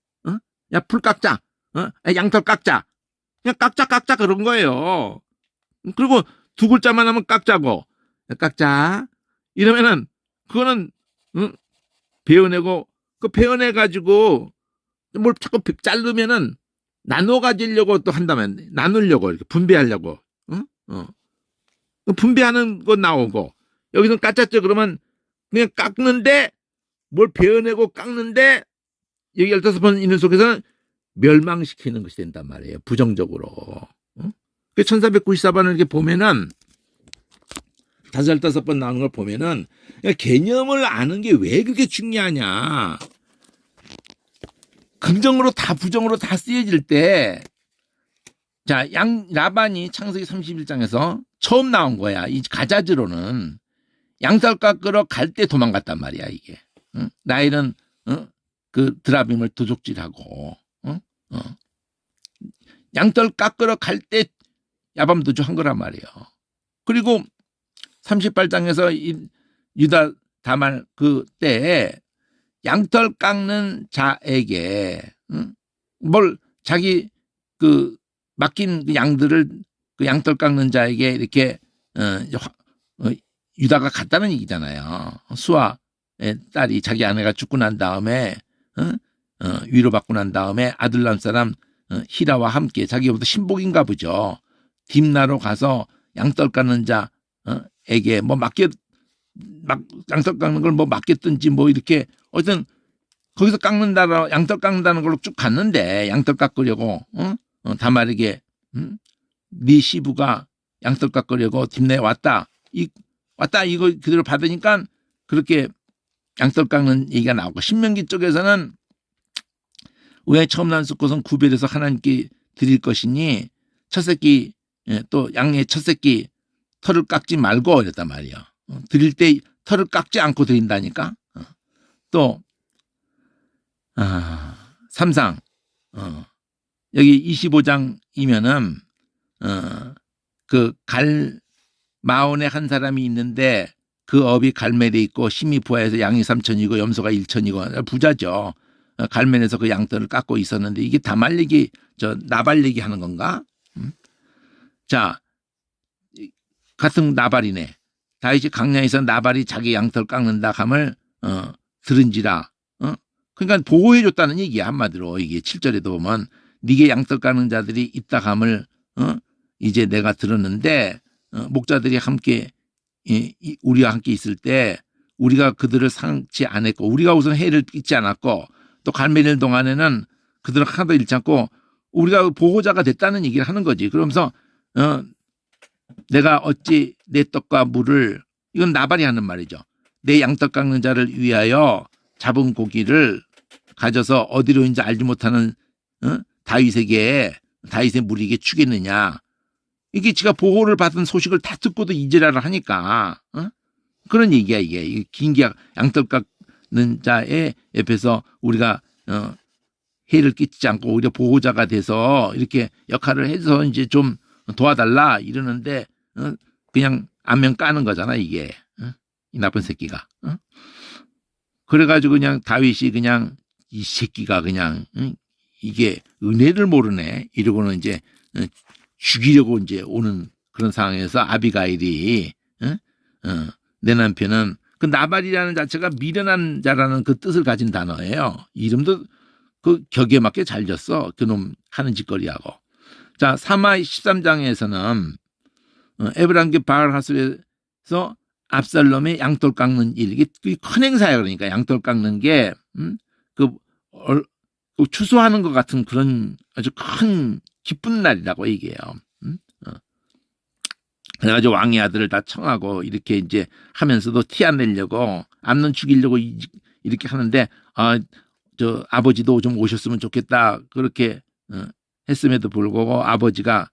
야 풀 깎자, 야 양털 깎자, 그냥 깎자 그런 거예요. 그리고 두 글자만 하면 깎자고 깎자 이러면은 그거는 베어내고 그 베어내 가지고 뭘 자꾸 자르면은 나눠 가지려고 또 한다면 나누려고 이렇게 분배하려고 분배하는 거 나오고 여기서 깎았죠 그러면 그냥 깎는데 뭘 베어내고 깎는데 여기 15번 있는 속에서는 멸망시키는 것이 된단 말이에요. 부정적으로. 1494번을 이렇게 보면은 15번 나오는 걸 보면은 개념을 아는 게 왜 그렇게 중요하냐. 긍정으로 다 부정으로 다 쓰여질 때 자, 라반이 창세기 31장에서 처음 나온 거야. 이 가자지로는 양털 깎으러 갈 때 도망갔단 말이야, 이게. 라헬은 그 드라빔을 도적질하고 양털 깎으러 갈 때 야밤도주한 거란 말이에요. 그리고 38장에서 유다 다말 그때 양털 깎는 자에게 뭘 자기 그 맡긴 그 양들을 그 양털 깎는 자에게 이렇게 유다가 갔다는 얘기잖아요. 수아의 딸이 자기 아내가 죽고 난 다음에 위로받고 난 다음에 아둘람 사람 히라와 함께 자기보다 신복인가 보죠. 딥나로 가서 양털 깎는 자에게 뭐 양털 깎는 걸 뭐 맡겼든지 뭐 이렇게 어쨌든 거기서 양털 깎는다는 걸로 쭉 갔는데 양털 깎으려고 다말에게 네 시부가 양털 깎으려고 딥나에 왔다 이거 그대로 받으니까 그렇게 양털 깎는 얘기가 나오고 신명기 쪽에서는 우양이 처음 난 수컷은 구별해서 하나님께 드릴 것이니 첫 새끼 예, 또 양의 첫 새끼 털을 깎지 말고 이랬단 말이야. 드릴 때 털을 깎지 않고 드린다니까. 또 삼상 여기 25장이면은 그 마온에 한 사람이 있는데 그 업이 갈멜에 있고 심이 부하해서 양이 3천이고 염소가 1천이고 부자죠. 갈멜에서 그 양털을 깎고 있었는데 이게 다말 얘기 나발 얘기 하는 건가? 자, 같은 나발이네. 다윗이 강야에서 나발이 자기 양털 깎는다 함을 들은지라. 그러니까 보호해줬다는 얘기야. 한마디로 이게 7절에도 보면 네게 양털 깎는 자들이 있다 함을 이제 내가 들었는데 목자들이 함께 우리와 함께 있을 때 우리가 그들을 상치 않았고 우리가 우선 해를 끼치 않았고 또 갈멜일 동안에는 그들을 하나도 잃지 않고 우리가 보호자가 됐다는 얘기를 하는 거지. 그러면서 내가 어찌 내 떡과 물을 이건 나발이 하는 말이죠. 내 양떡 깎는 자를 위하여 잡은 고기를 가져서 어디로인지 알지 못하는 다윗의 무리에게 주겠느냐. 이게 지가 보호를 받은 소식을 다 듣고도 이지랄을 하니까 그런 얘기야 이게. 긴기야 양떡 깎는 자의 옆에서 우리가 해를 끼치지 않고 오히려 보호자가 돼서 이렇게 역할을 해서 이제 좀 도와달라 이러는데 그냥 안면 까는 거잖아 이게. 이 나쁜 새끼가. 그래가지고 그냥 다윗이 그냥 이 새끼가 그냥 이게 은혜를 모르네 이러고는 이제 죽이려고 이제 오는 그런 상황에서 아비가일이 내 남편은 그 나발이라는 자체가 미련한 자라는 그 뜻을 가진 단어예요. 이름도 그 격에 맞게 잘 졌어. 그놈 하는 짓거리하고. 자, 사마 13장에서는 에브라임계 바알 하술에서 압살롬의 양털 깎는 일, 이게 큰 행사야. 그러니까 양털 깎는 게 추수하는 것 같은 그런 아주 큰 기쁜 날이라고 얘기해요. 그래가지고 왕의 아들을 다 청하고 이렇게 이제 하면서도 티 안 내려고 암론 죽이려고 이렇게 하는데 저 아버지도 좀 오셨으면 좋겠다 그렇게 했음에도 불구하고 아버지가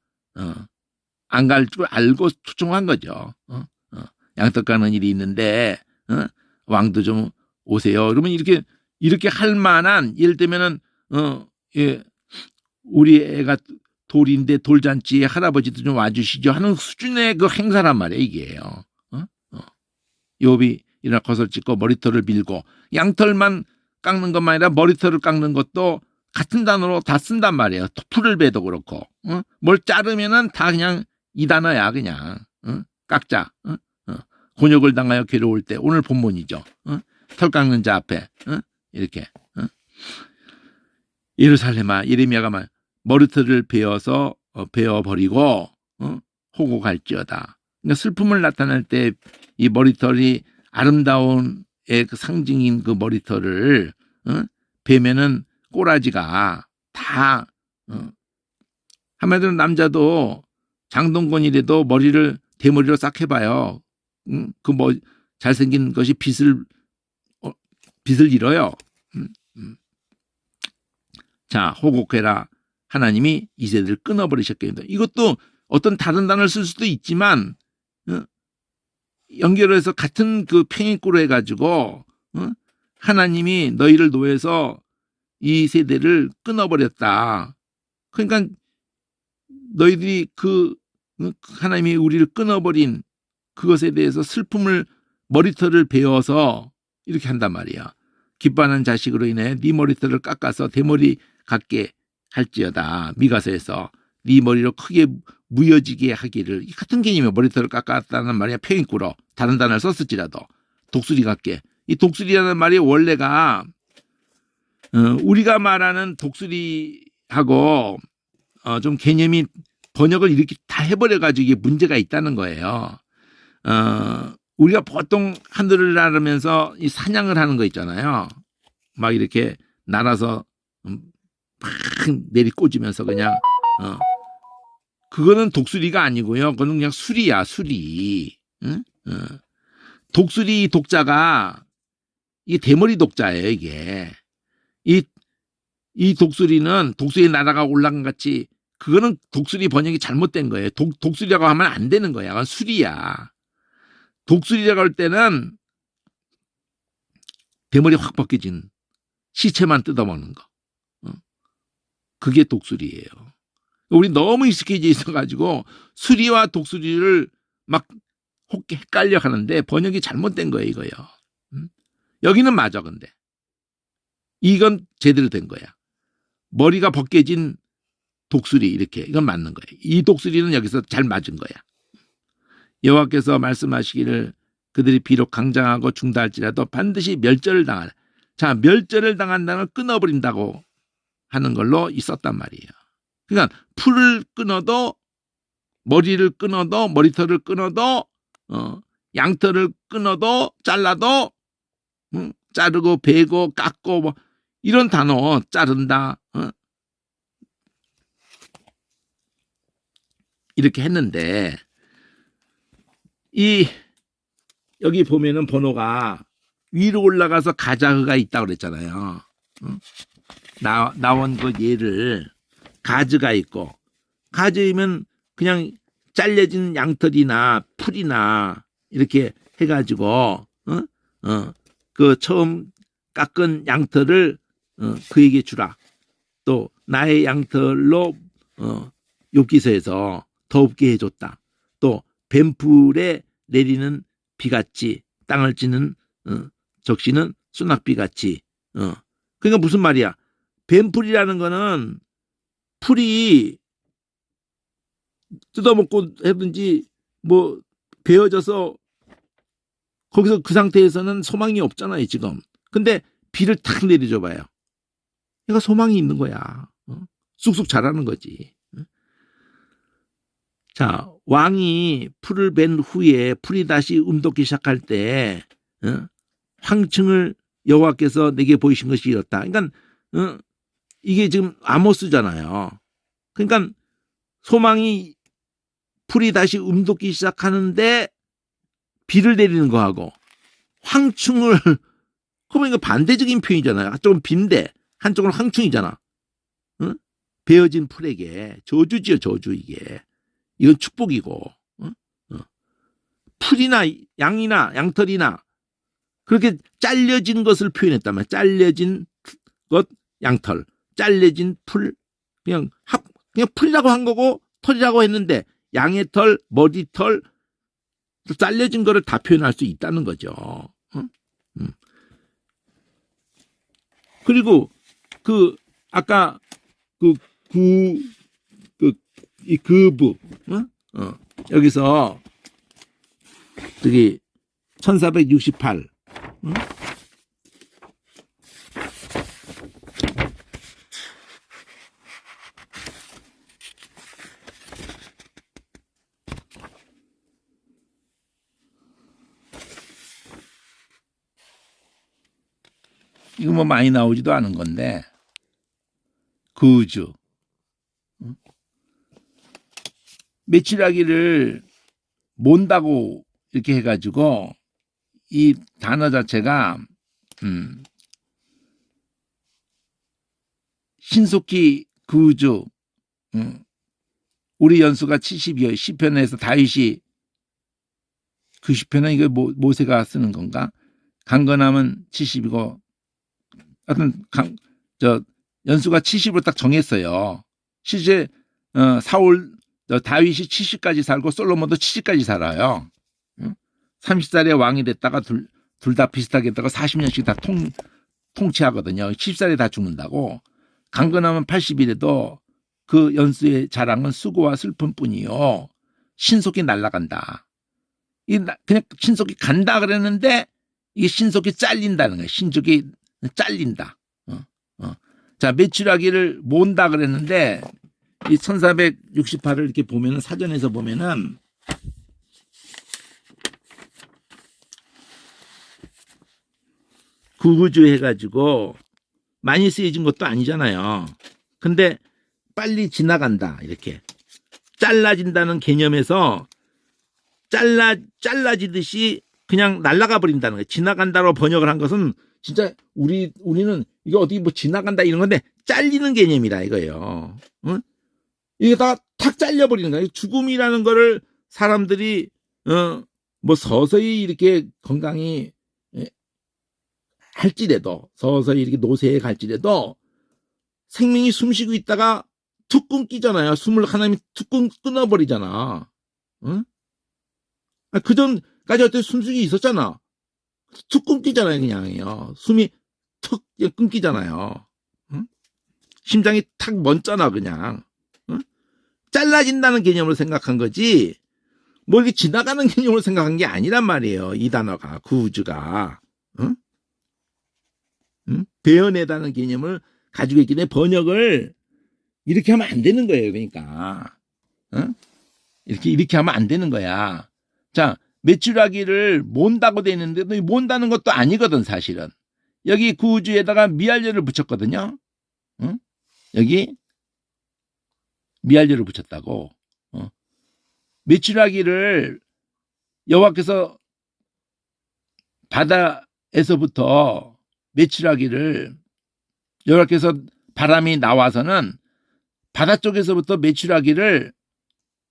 안 갈 줄 알고 초청한 거죠. 양떡 가는 일이 있는데 왕도 좀 오세요. 그러면 이렇게 할 만한 예를 들면은 예, 우리 애가 돌인데 돌잔치에 할아버지도 좀 와주시죠 하는 수준의 그 행사란 말이에요 이게요. 욥이 일어나 거설 찍고 머리털을 밀고 양털만 깎는 것만 아니라 머리털을 깎는 것도 같은 단어로 다 쓴단 말이에요. 풀을 베도 그렇고 뭘 자르면은 다 그냥 이 단어야 그냥 깎자. 곤욕을 당하여 괴로울 때 오늘 본문이죠. 털 깎는 자 앞에 이렇게 예루살렘아 예레미야가 말 머리털을 베어버리고 호곡할지어다. 그러니까 슬픔을 나타낼 때 이 머리털이 아름다운 그 상징인 그 머리털을 베면은 꼬라지가 다 한마디로 남자도 장동건이라도 머리를 대머리로 싹 해봐요. 그 뭐 잘생긴 것이 빛을 잃어요. 자, 호곡해라. 하나님이 이 세대를 끊어버리셨겠다. 이것도 어떤 다른 단어를 쓸 수도 있지만 연결해서 같은 그 평행구로 해가지고 하나님이 너희를 노해서 이 세대를 끊어버렸다. 그러니까 너희들이 하나님이 우리를 끊어버린 그것에 대해서 슬픔을 머리털을 베어서 이렇게 한단 말이야. 기뻐하는 자식으로 인해 네 머리털을 깎아서 대머리 같게 할지어다. 미가서에서 네 머리로 크게 무여지게 하기를. 이 같은 개념이에요. 머리털을 깎았다는 말이야. 표현구로 다른 단어를 썼을지라도 독수리 같게. 이 독수리라는 말이 원래가 우리가 말하는 독수리하고 좀 개념이 번역을 이렇게 다 해버려가지고 이게 문제가 있다는 거예요. 우리가 보통 하늘을 나르면서 이 사냥을 하는 거 있잖아요. 막 이렇게 날아서 막 내리꽂으면서 그냥 그거는 독수리가 아니고요. 그거는 그냥 수리야, 수리. 독수리 독자가 이게 대머리 독자예요. 이게 이 독수리는 독수리 나라가 올라간 같이 그거는 독수리 번역이 잘못된 거예요. 독수리라고 하면 안 되는 거야. 그건 수리야. 독수리라고 할 때는 대머리 확 벗겨진 시체만 뜯어먹는 거. 그게 독수리예요. 우리 너무 익숙해져 있어가지고 수리와 독수리를 막 헷갈려 하는데 번역이 잘못된 거예요, 이거요. 여기는 맞아, 근데. 이건 제대로 된 거야. 머리가 벗겨진 독수리, 이렇게. 이건 맞는 거예요. 이 독수리는 여기서 잘 맞은 거야. 여호와께서 말씀하시기를 그들이 비록 강장하고 중다할지라도 반드시 멸절을 당하라. 자, 멸절을 당한다는 걸 끊어버린다고 하는 걸로 있었단 말이에요. 그러니까 풀을 끊어도, 머리를 끊어도, 머리털을 끊어도, 양털을 끊어도, 잘라도, 자르고 베고 깎고 뭐 이런 단어, 자른다, 이렇게 했는데, 여기 보면은 번호가 위로 올라가서 가자흐가 있다고 그랬잖아요. 나온 그 예를 가즈가 있고, 가즈이면 그냥 잘려진 양털이나 풀이나 이렇게 해가지고 그 처음 깎은 양털을 그에게 주라. 또 나의 양털로 욥기서에서 더웁게 해줬다. 또 뱀풀에 내리는 비같이 땅을 찌는 적시는 소낙비같이. 그러니까 무슨 말이야? 뱀풀이라는 거는 풀이 뜯어먹고 하든지 뭐 베어져서 거기서 그 상태에서는 소망이 없잖아요, 지금. 근데 비를 탁 내려줘 봐요. 얘가 소망이 있는 거야. 쑥쑥 자라는 거지. 자, 왕이 풀을 벤 후에 풀이 다시 움돋기 시작할 때 황층을 여호와께서 내게 보이신 것이 이렇다. 그러니까 이게 지금 아모스잖아요. 그러니까 소망이 풀이 다시 움돋기 시작하는데 비를 내리는 거하고 황충을, 그러면 이거 반대적인 표현이잖아요. 한쪽은 빈대, 한쪽은 황충이잖아. 베어진 풀에게 저주지요, 저주. 이게 이건 축복이고, 풀이나 양이나 양털이나 그렇게 잘려진 것을 표현했단 말이야. 잘려진 것, 양털, 잘려진 풀, 그냥 풀이라고 한 거고 털이라고 했는데 양의 털, 머리털, 잘려진 거를 다 표현할 수 있다는 거죠. 그리고 아까 이 그부, 여기서 저기 1468, 이거 뭐 많이 나오지도 않은 건데, 구주. 메추라기를 몬다고 이렇게 해가지고, 이 단어 자체가, 신속히 구주, 우리 연수가 70이요. 시편에서 다윗이, 그 시편은 이거 모세가 쓰는 건가? 강건함은 70이고, 하여튼 연수가 70으로 딱 정했어요. 실제 사울 다윗이 70까지 살고 솔로몬도 70까지 살아요. 30살에 왕이 됐다가 둘 다 비슷하게 했다가 40년씩 다 통치하거든요. 10살에 다 죽는다고. 강건하면 80이라도 그 연수의 자랑은 수고와 슬픔뿐이요. 신속히 날아간다. 그냥 신속히 간다 그랬는데 이게 신속히 잘린다는 거예요. 신속히 잘린다. 자, 메추라기를 몬다 그랬는데 이 1468을 이렇게 보면은, 사전에서 보면은 구구주 해가지고 많이 쓰여진 것도 아니잖아요. 근데 빨리 지나간다, 이렇게 잘라진다는 개념에서 잘라지듯이 그냥 날아가 버린다는 거예요. 지나간다로 번역을 한 것은 진짜 우리는 이거 어디 뭐 지나간다 이런 건데 잘리는 개념이라 이거예요. 이게 다 탁 잘려버리는 거예요. 죽음이라는 거를 사람들이 뭐 서서히 이렇게 건강히 할지라도, 서서히 이렇게 노쇠해 갈지라도 생명이 숨쉬고 있다가 툭 끊기잖아요. 숨을 하나님이 툭 끊어버리잖아. 응? 그 전까지 어떤 숨쉬기 있었잖아. 툭 끊기잖아요, 그냥요. 숨이 툭 끊기잖아요. 응? 심장이 탁 멎잖아, 그냥. 응? 잘라진다는 개념으로 생각한 거지, 뭐 이렇게 지나가는 개념으로 생각한 게 아니란 말이에요. 이 단어가, 구주가. 응? 응? 베어내다는 개념을 가지고 있기 때문에 번역을 이렇게 하면 안 되는 거예요. 그러니까. 응? 이렇게 하면 안 되는 거야. 자, 메추라기를 몬다고 돼 있는데 몬다는 것도 아니거든, 사실은. 여기 구주에다가 미알료를 붙였거든요. 응? 여기 미알료를 붙였다고. 메추라기를 여호와께서 바다에서부터 메추라기를 여호와께서 바람이 나와서는 바다 쪽에서부터 메추라기를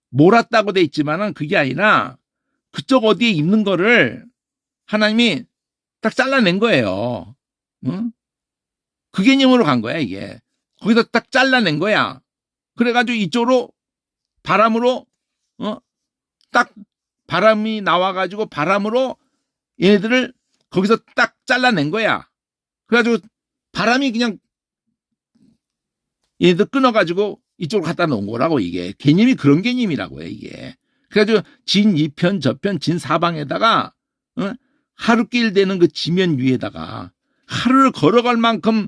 몰았다고 돼 있지만은 그게 아니라 그쪽 어디에 있는 거를 하나님이 딱 잘라낸 거예요. 응? 그 개념으로 간 거야, 이게. 거기서 딱 잘라낸 거야. 그래가지고 이쪽으로 바람으로 딱 바람이 나와가지고 바람으로 얘네들을 거기서 딱 잘라낸 거야. 그래가지고 바람이 그냥 얘네들 끊어가지고 이쪽으로 갖다 놓은 거라고. 이게 개념이 그런 개념이라고요, 이게. 그래가지고 진 2편 저편 진 사방에다가 하루길 되는 그 지면 위에다가 하루를 걸어갈 만큼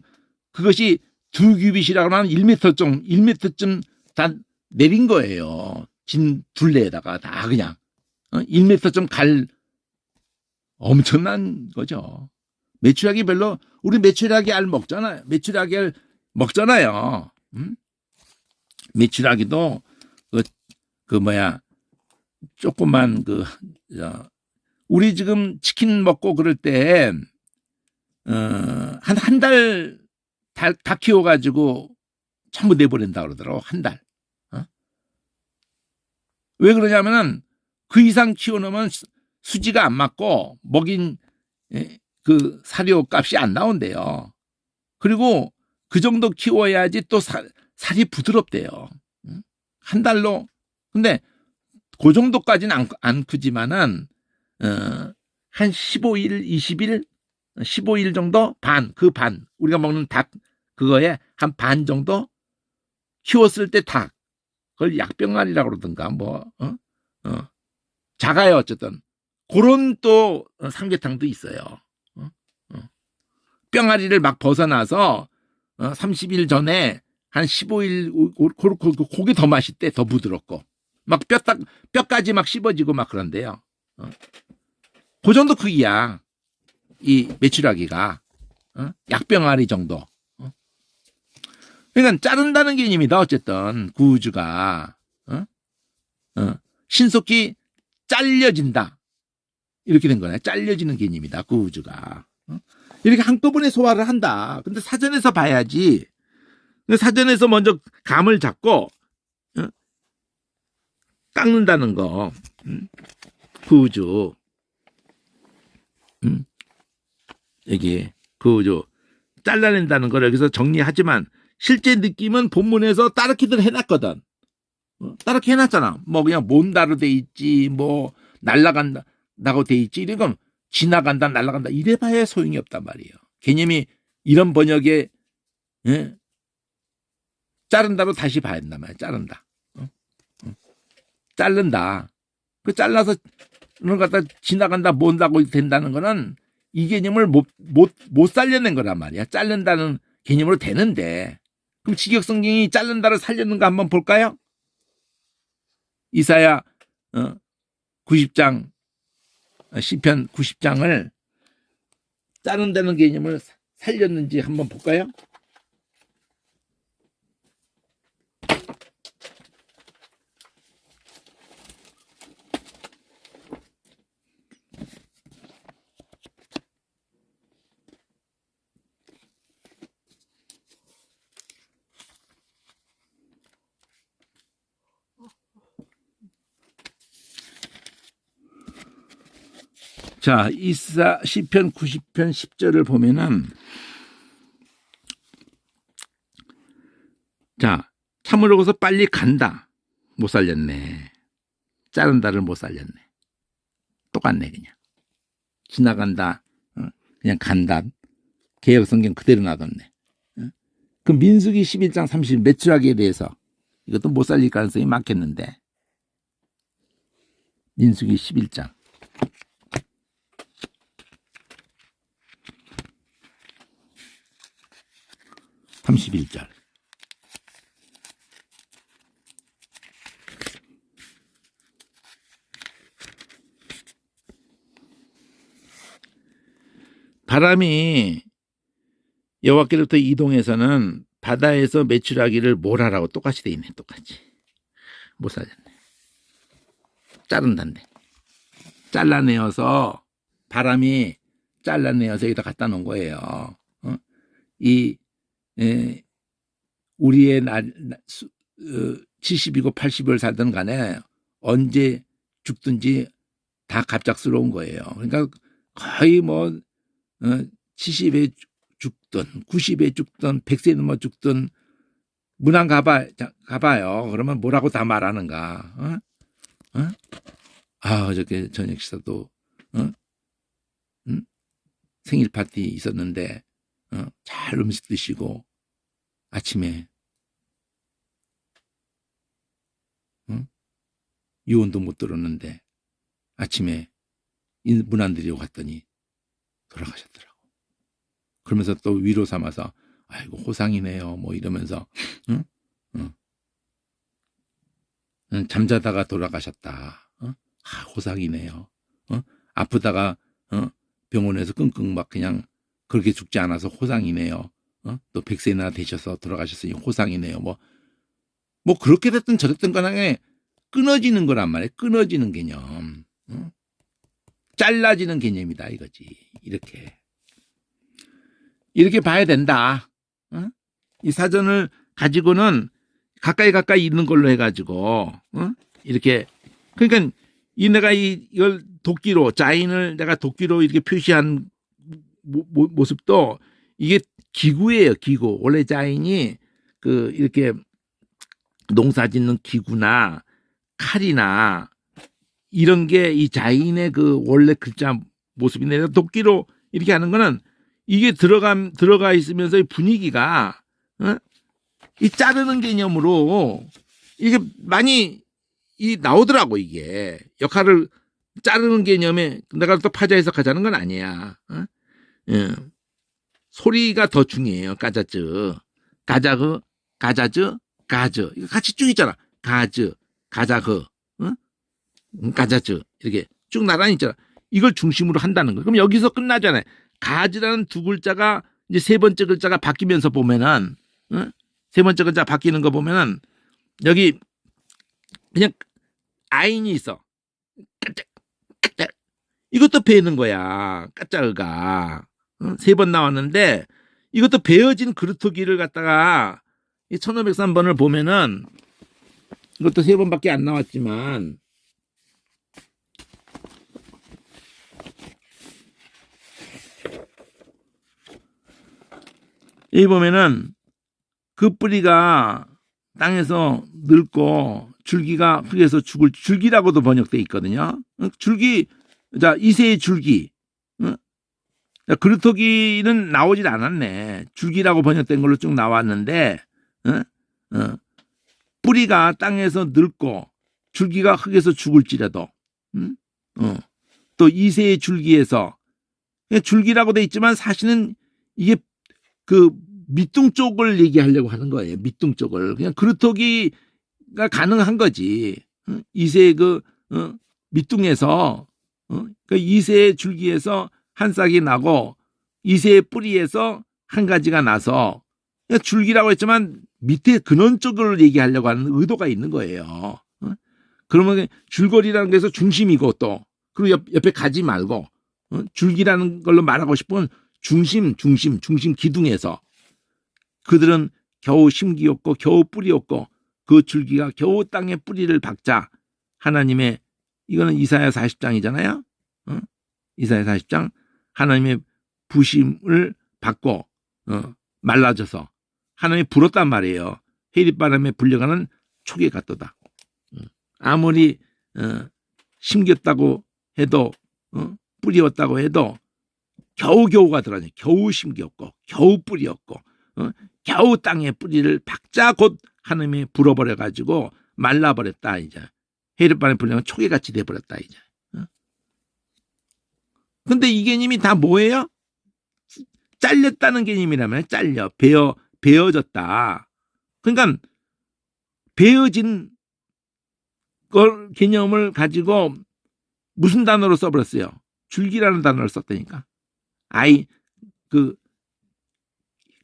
그것이 두 규빗이라고 하는 1m쯤 다 내린 거예요. 진 둘레에다가 다 그냥 1m쯤 갈 엄청난 거죠. 메추라기 별로, 우리 메추라기 알 먹잖아요. 메추라기 알 먹잖아요. 메추라기도 그 뭐야, 조그만 우리 지금 치킨 먹고 그럴 때 한 달 다 키워가지고 전부 내보낸다 그러더라고. 한 달. 왜 그러냐면은 그 이상 키워놓으면 수지가 안 맞고 먹인 그 사료 값이 안 나온대요. 그리고 그 정도 키워야지 또 살이 부드럽대요. 한 달로. 근데 그 정도까지는 안 크지만은 한 15일, 20일, 15일 정도 그 반 우리가 먹는 닭 그거에 한 반 정도 키웠을 때 닭 그걸 약병아리라고 그러든가 작아요. 어쨌든 그런 또 삼계탕도 있어요. 뿅아리를 막 벗어나서 30일 전에 한 15일 고기 더 맛있대. 더 부드럽고 막 뼈까지 막 씹어지고 막 그런데요. 그 정도 크기야 이 메추라기가. 약병아리 정도. 그러니까 자른다는 개념이다. 어쨌든 구주가 신속히 잘려진다 이렇게 된 거네. 잘려지는 개념이다. 구주가 이렇게 한꺼번에 소화를 한다. 근데 사전에서 봐야지. 사전에서 먼저 감을 잡고 깎는다는 거. 구주 여기 구주 잘라낸다는 걸 여기서 정리하지만 실제 느낌은 본문에서 따르키들 해놨거든. 따르키 해놨잖아. 뭐 그냥 몬다로 돼 있지, 뭐 날라간다고 돼 있지. 이러면 지나간다, 날라간다 이래봐야 소용이 없단 말이에요. 개념이 이런 번역에 자른다로 다시 봐야 된단 말이야. 자른다. 자른다. 그 잘라서 그걸 갖다 지나간다, 몬다고 된다는 거는 이 개념을 못 살려낸 거란 말이야. 자른다는 개념으로 되는데. 그럼 직역성경이 자른다를 살렸는가 한번 볼까요? 이사야 90장 시편 90장을 자른다는 개념을 살렸는지 한번 볼까요? 자, 시편 90편 10절을 보면은, 자, 참으로 그서 빨리 간다. 못 살렸네. 자른다를 못 살렸네. 똑같네, 그냥. 지나간다. 그냥 간다. 개혁성경 그대로 놔뒀네. 그 민수기 11장 30 매출하기에 대해서 이것도 못 살릴 가능성이 많겠는데. 민수기 11장 31절. 바람이 여호와께로부터 이동해서는 바다에서 매출하기를 몰아라고 똑같이 돼 있네. 똑같이. 못 살렸네. 자른단데. 잘라내어서 바람이 잘라내어서 여기다 갖다 놓은 거예요. 우리의 70이고 80을 살든 간에 언제 죽든지 다 갑작스러운 거예요. 그러니까 거의 뭐 70에 죽든 90에 죽든 100세 넘어 죽든 문안 가봐요. 그러면 뭐라고 다 말하는가. 어저께 저녁 식사도 생일 파티 있었는데 잘 음식 드시고 아침에 유언도 못 들었는데 아침에 문안 드리고 갔더니 돌아가셨더라고. 그러면서 또 위로 삼아서 아이고 호상이네요 뭐 이러면서 잠자다가 돌아가셨다. 호상이네요. 아프다가 병원에서 끙끙 막 그냥 그렇게 죽지 않아서 호상이네요. 또 100세나 되셔서 돌아가셨으니 호상이네요. 뭐 그렇게 됐든 저랬든 간에 끊어지는 거란 말이에요. 끊어지는 개념. 잘라지는 개념이다 이거지. 이렇게 봐야 된다. 이 사전을 가지고는 가까이 있는 걸로 해가지고 이렇게 그러니까 내가 이걸 도끼로 자인을 내가 도끼로 이렇게 표시한 모습도 이게 기구예요. 기구. 원래 자인이 이렇게 농사짓는 기구나 칼이나 이런 게 이 자인의 그 원래 글자 모습인데 도끼로 이렇게 하는 거는 이게 들어가 있으면서 이 분위기가 이 자르는 개념으로 이게 많이 나오더라고. 이게 역할을 자르는 개념에 내가 또 파자 해석하자는 건 아니야. 소리가 더 중요해요. 가자즈, 가자즈, 가즈 이거 같이 쭉 있잖아. 가즈, 가자그, 가자즈 이렇게 쭉 나란히 있잖아. 이걸 중심으로 한다는 거. 그럼 여기서 끝나잖아요. 가즈라는 두 글자가 이제 세 번째 글자가 바뀌면서 보면은 세 번째 글자 바뀌는 거 보면은 여기 그냥 아인이 있어. 까짝. 이것도 베는 거야. 까짜가 세 번 나왔는데 이것도 베어진 그루터기를 갖다가 1503번을 보면은 이것도 세 번밖에 안 나왔지만 여기 보면은 그 뿌리가 땅에서 늙고 줄기가 흙에서 죽을 줄기라고도 번역돼 있거든요. 줄기, 자 이세의 줄기. 그루터기는 나오질 않았네. 줄기라고 번역된 걸로 쭉 나왔는데 뿌리가 땅에서 늙고 줄기가 흙에서 죽을지라도 또 이세의 줄기에서 줄기라고 돼 있지만 사실은 이게 그 밑둥 쪽을 얘기하려고 하는 거예요. 밑둥 쪽을 그냥 그루터기가 가능한 거지. 이세의 밑둥에서 그 이세의 줄기에서 한 싹이 나고 이세의 뿌리에서 한 가지가 나서 줄기라고 했지만 밑에 근원 쪽을 얘기하려고 하는 의도가 있는 거예요. 그러면 줄거리라는 게서 중심이고 또 그리고 옆에 가지 말고 줄기라는 걸로 말하고 싶은 중심 기둥에서 그들은 겨우 심기였고 겨우 뿌리였고 그 줄기가 겨우 땅에 뿌리를 박자 하나님의 이거는 이사야 40장이잖아요. 이사야 40장 하나님의 부심을 받고 말라져서 하나님이 불었단 말이에요. 해리바람에 불려가는 촉에 같도다. 아무리 심겼다고 해도 뿌리였다고 해도 겨우겨우가 들어가냐. 겨우 심겼고 겨우 뿌리였고 겨우 땅에 뿌리를 박자 곧 하나님이 불어버려가지고 말라버렸다. 이제 해리바람에 불려가는 촉에같이 돼버렸다. 이제. 근데 이 개념이 다 뭐예요? 잘렸다는 개념이라면 잘려 베어졌다. 그러니까 베어진 걸 개념을 가지고 무슨 단어로 써버렸어요? 줄기라는 단어를 썼다니까.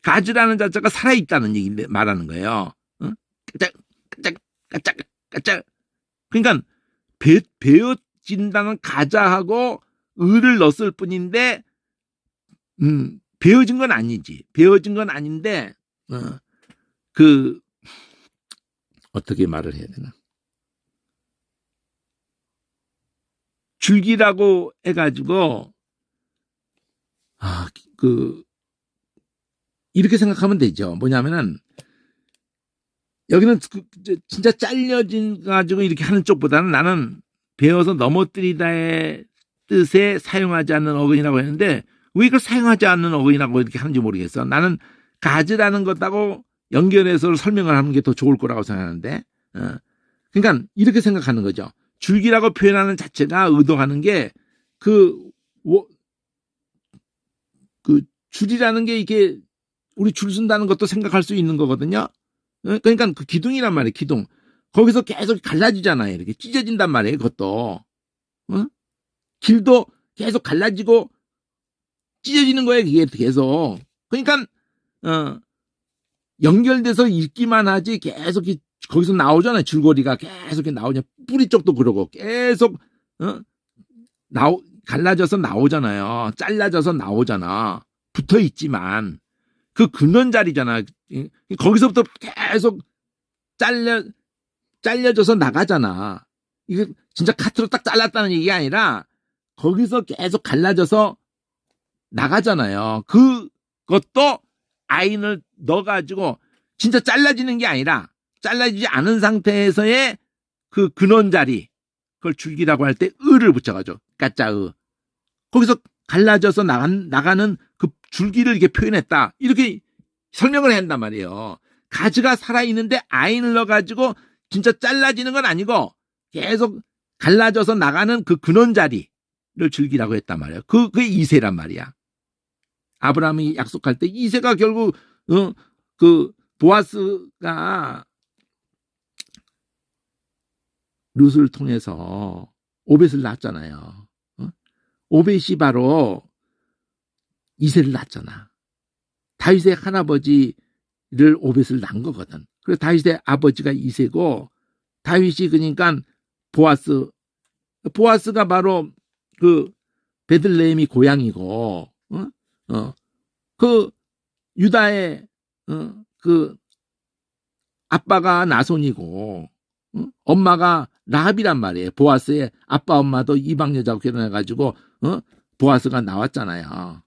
가지라는 자체가 살아있다는 얘기 말하는 거예요. 까짝. 그러니까 베어진다는 가자하고 을을 넣었을 뿐인데 베어진 건 아니지. 베어진 건 아닌데 어떻게 말을 해야 되나? 줄기라고 해가지고 이렇게 생각하면 되죠. 뭐냐면은 여기는 진짜 잘려진 가지고 이렇게 하는 쪽보다는 나는 베어서 넘어뜨리다의 뜻에 사용하지 않는 어근이라고 했는데 왜 이걸 사용하지 않는 어근이라고 이렇게 하는지 모르겠어. 나는 가지라는 것하고 연결해서 설명을 하는 게 더 좋을 거라고 생각하는데 그러니까 이렇게 생각하는 거죠. 줄기라고 표현하는 자체가 의도하는 게 줄이라는 게 이게 우리 줄 쓴다는 것도 생각할 수 있는 거거든요. 그러니까 그 기둥이란 말이에요. 기둥. 거기서 계속 갈라지잖아요. 이렇게 찢어진단 말이에요. 그것도. 길도 계속 갈라지고 찢어지는 거예요. 이게 계속. 그러니까 연결돼서 있기만 하지 계속 거기서 나오잖아요. 줄거리가 계속 나오냐. 뿌리 쪽도 그러고 계속 갈라져서 나오잖아요. 잘라져서 나오잖아. 붙어 있지만 그 근원 자리잖아. 거기서부터 계속 잘려져서 나가잖아. 이게 진짜 카트로 딱 잘랐다는 얘기가 아니라 거기서 계속 갈라져서 나가잖아요. 그것도 아인을 넣어가지고 진짜 잘라지는 게 아니라 잘라지지 않은 상태에서의 그 근원 자리, 그걸 줄기라고 할 때 을을 붙여가지고 까짜의 거기서 갈라져서 나가는 그 줄기를 이렇게 표현했다. 이렇게 설명을 해야 한단 말이에요. 가지가 살아있는데 아인을 넣어가지고 진짜 잘라지는 건 아니고 계속 갈라져서 나가는 그 근원 자리를 줄기라고 했단 말이에요. 그게 이세란 말이야. 아브라함이 약속할 때 이세가 결국 보아스가 룻을 통해서 오벳을 낳았잖아요. 오벳이 바로 이세를 낳았잖아. 다윗의 할아버지를 오벳을 낳은 거거든. 그래서 다윗의 아버지가 이세고 다윗이 그러니까 보아스가 바로 그 베들레헴이 고향이고 그 유다의 그 아빠가 나손이고 엄마가 라합이란 말이에요. 보아스의 아빠 엄마도 이방 여자하고 결혼해가지고 보아스가 나왔잖아요.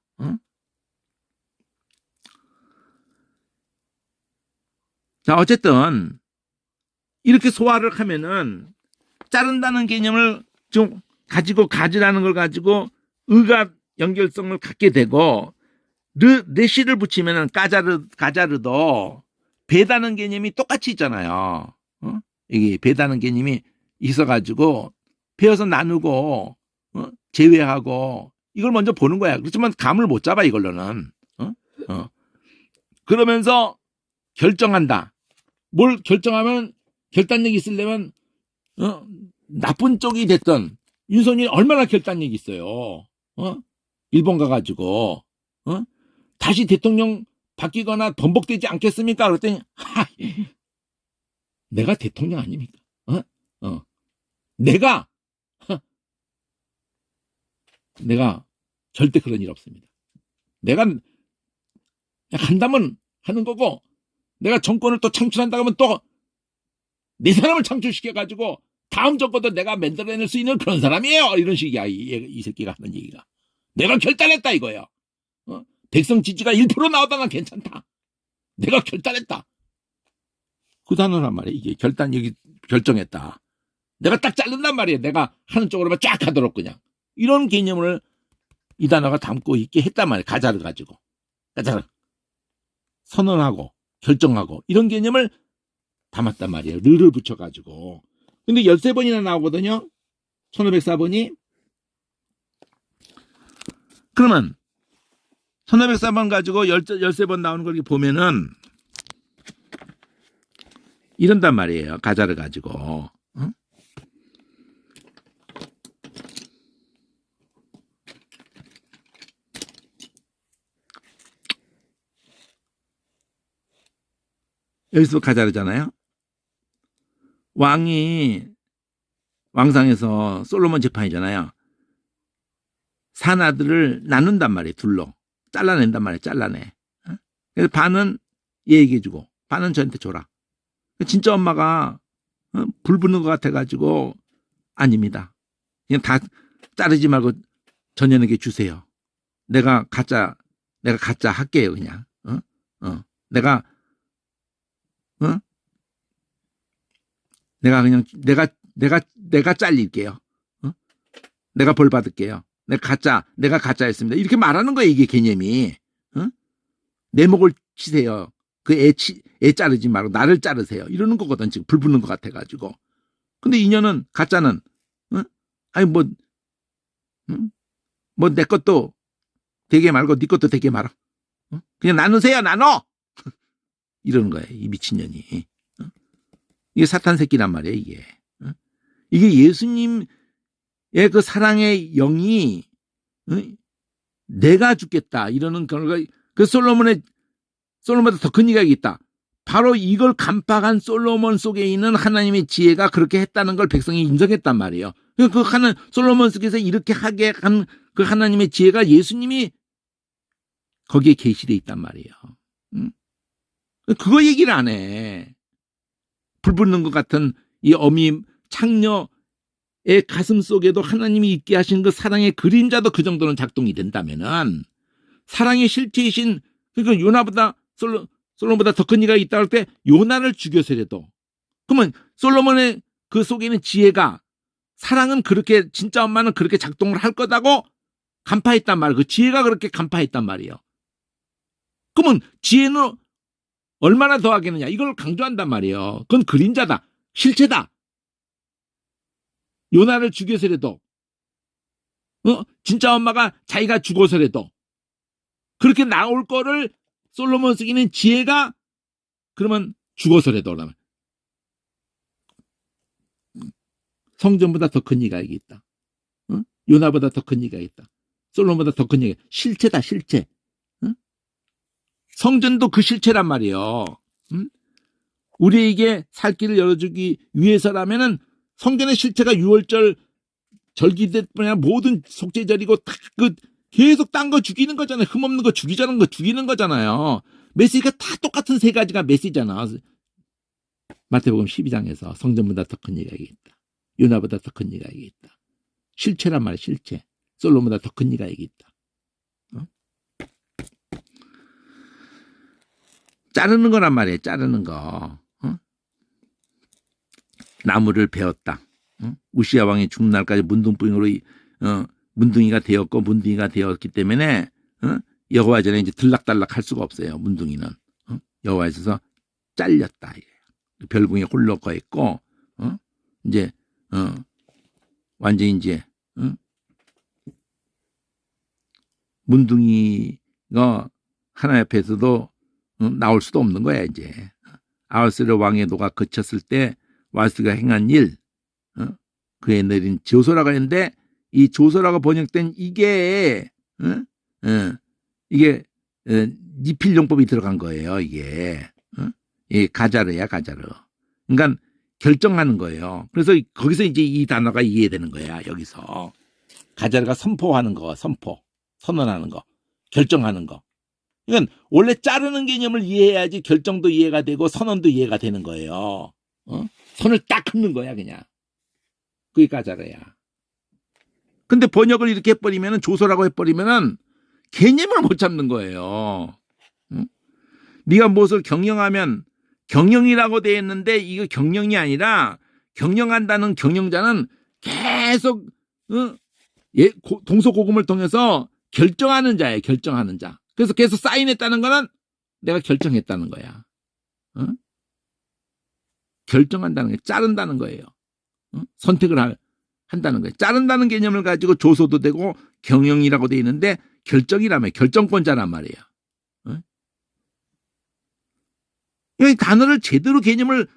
자, 어쨌든 이렇게 소화를 하면은 자른다는 개념을 좀 가지고 가지라는 걸 가지고 의가 연결성을 갖게 되고 레시를 붙이면은 가자르도 배다는 개념이 똑같이 있잖아요. 이게 배다는 개념이 있어가지고 배어서 나누고 제외하고 이걸 먼저 보는 거야. 그렇지만 감을 못 잡아 이걸로는. 그러면서 결정한다. 뭘 결정하면 결단력이 있으려면 나쁜 쪽이 됐던 윤석열이 얼마나 결단력이 있어요. 일본 가가지고 다시 대통령 바뀌거나 번복되지 않겠습니까? 그랬더니 내가 대통령 아닙니까? 내가 절대 그런 일 없습니다. 내가 한다면 하는 거고 내가 정권을 또 창출한다 하면 또 내 사람을 창출시켜가지고 다음 정권도 내가 만들어낼 수 있는 그런 사람이에요. 이런 식이야 이 새끼가 하는 얘기가. 내가 결단했다 이거예요. 백성 지지가 1% 나오다가 괜찮다. 내가 결단했다. 그 단어란 말이에요. 이게 여기 결정했다. 내가 딱 자른단 말이에요. 내가 하는 쪽으로만 쫙 하도록 그냥. 이런 개념을 이 단어가 담고 있게 했단 말이에요. 가자를 가지고. 가자를. 선언하고 결정하고 이런 개념을 담았단 말이에요. 르를 붙여가지고. 근데 13번이나 나오거든요. 1504번이. 그러면 1504번 가지고 13번 나오는 걸 보면은 이런단 말이에요. 가자를 가지고. 응? 여기서 가자르잖아요. 왕상에서 솔로몬 재판이잖아요. 산아들을 나눈단 말이에요. 둘로. 잘라낸단 말이에요. 잘라내. 그래서 반은 얘에게 주고 반은 저한테 줘라. 진짜 엄마가 불 붙는 것 같아가지고 아닙니다. 그냥 다 자르지 말고 전현에게 주세요. 내가 가짜 할게요. 그냥. 내가 그냥 내가 잘릴게요. 내가 벌 받을게요. 내가 가짜였습니다. 이렇게 말하는 거예요. 이게 개념이. 내 목을 치세요. 그 애 자르지 말고 나를 자르세요. 이러는 거거든. 지금 불 붙는 것 같아가지고. 근데 인연은 가짜는 아니 뭐 내 것도 되게 말고 네 것도 되게 말아. 그냥 나누세요. 나눠. 이러는 거예요. 이 미친년이. 이게 사탄 새끼란 말이에요. 이게 예수님의 그 사랑의 영이 내가 죽겠다 이러는 그런 그 솔로몬보다 더 큰 이야기가 있다. 바로 이걸 간파한 솔로몬 속에 있는 하나님의 지혜가 그렇게 했다는 걸 백성이 인정했단 말이에요. 그 솔로몬 속에서 이렇게 하게 한 그 하나님의 지혜가 예수님이 거기에 계시돼 있단 말이에요. 그거 얘기를 안 해. 불 붙는 것 같은 이 어미 창녀의 가슴 속에도 하나님이 있게 하신 그 사랑의 그림자도 그 정도는 작동이 된다면은 사랑의 실체이신 그러니까 요나보다 솔로몬보다 더 큰 이가 있다 할 때 요나를 죽여서라도 그러면 솔로몬의 그 속에 있는 지혜가 사랑은 그렇게 진짜 엄마는 그렇게 작동을 할 거다고 간파했단 말이에요. 그 지혜가 그렇게 간파했단 말이에요. 그러면 지혜는 얼마나 더 하겠느냐 이걸 강조한단 말이에요. 그건 그림자다. 실체다. 요나를 죽여서라도 진짜 엄마가 자기가 죽어서라도 그렇게 나올 거를 솔로몬 속에는 지혜가 그러면 죽어서라도 그러면 성전보다 더 큰 이가 있다. 요나보다 더 큰 이가 있다. 솔로몬보다 더 큰 이가 실체다. 실체. 성전도 그 실체란 말이에요. 우리에게 살 길을 열어주기 위해서라면은 성전의 실체가 유월절 절기때문에 모든 속죄절이고 계속 딴 거 죽이는 거잖아요. 흠없는 거 죽이자는 거 죽이는 거잖아요. 메시지가 다 똑같은 세 가지가 메시지잖아. 마태복음 12장에서 성전보다 더 큰 이가 있다. 요나보다 더 큰 이가 있다. 실체란 말이야. 실체. 솔로몬보다 더 큰 이가 있다. 자르는 거란 말이에요. 자르는 거. 나무를 베었다. 우시야 왕이 죽는 날까지 문둥병으로 문둥이가 되었고 문둥이가 되었기 때문에 여호와 전에 이제 들락달락 할 수가 없어요. 문둥이는 여호와에서 잘렸다. 별궁에 홀로 거 있고 이제 완전히 이제 문둥이가 하나님 앞에서도 나올 수도 없는 거야. 이제 아하스의 왕의 노가 그쳤을 때 와스가 행한 일 그에 내린 조서라고 했는데 이 조서라고 번역된 이게 니필용법이 들어간 거예요. 이게 가자르야 가자르. 그러니까 결정하는 거예요. 그래서 거기서 이제 이 단어가 이해되는 거야. 여기서 가자르가 선포하는 거, 선언하는 거, 결정하는 거. 그러니까 원래 자르는 개념을 이해해야지 결정도 이해가 되고 선언도 이해가 되는 거예요. 선을 딱 긋는 거야 그냥. 그게 가자르야. 근데 번역을 이렇게 해버리면은, 조소라고 해버리면은 개념을 못 잡는 거예요. 응? 네가 무엇을 경영하면 경영이라고 되어 있는데 이거 경영이 아니라, 경영한다는 경영자는 계속 동서고금을 통해서 결정하는 자예요. 결정하는 자. 그래서 계속 사인했다는 거는 내가 결정했다는 거야. 응? 결정한다는 게 자른다는 거예요. 응? 선택을 한다는 거예요. 자른다는 개념을 가지고 조소도 되고 경영이라고 되어 있는데, 결정이라면 결정권자란 말이에요. 응? 이 단어를 제대로 개념을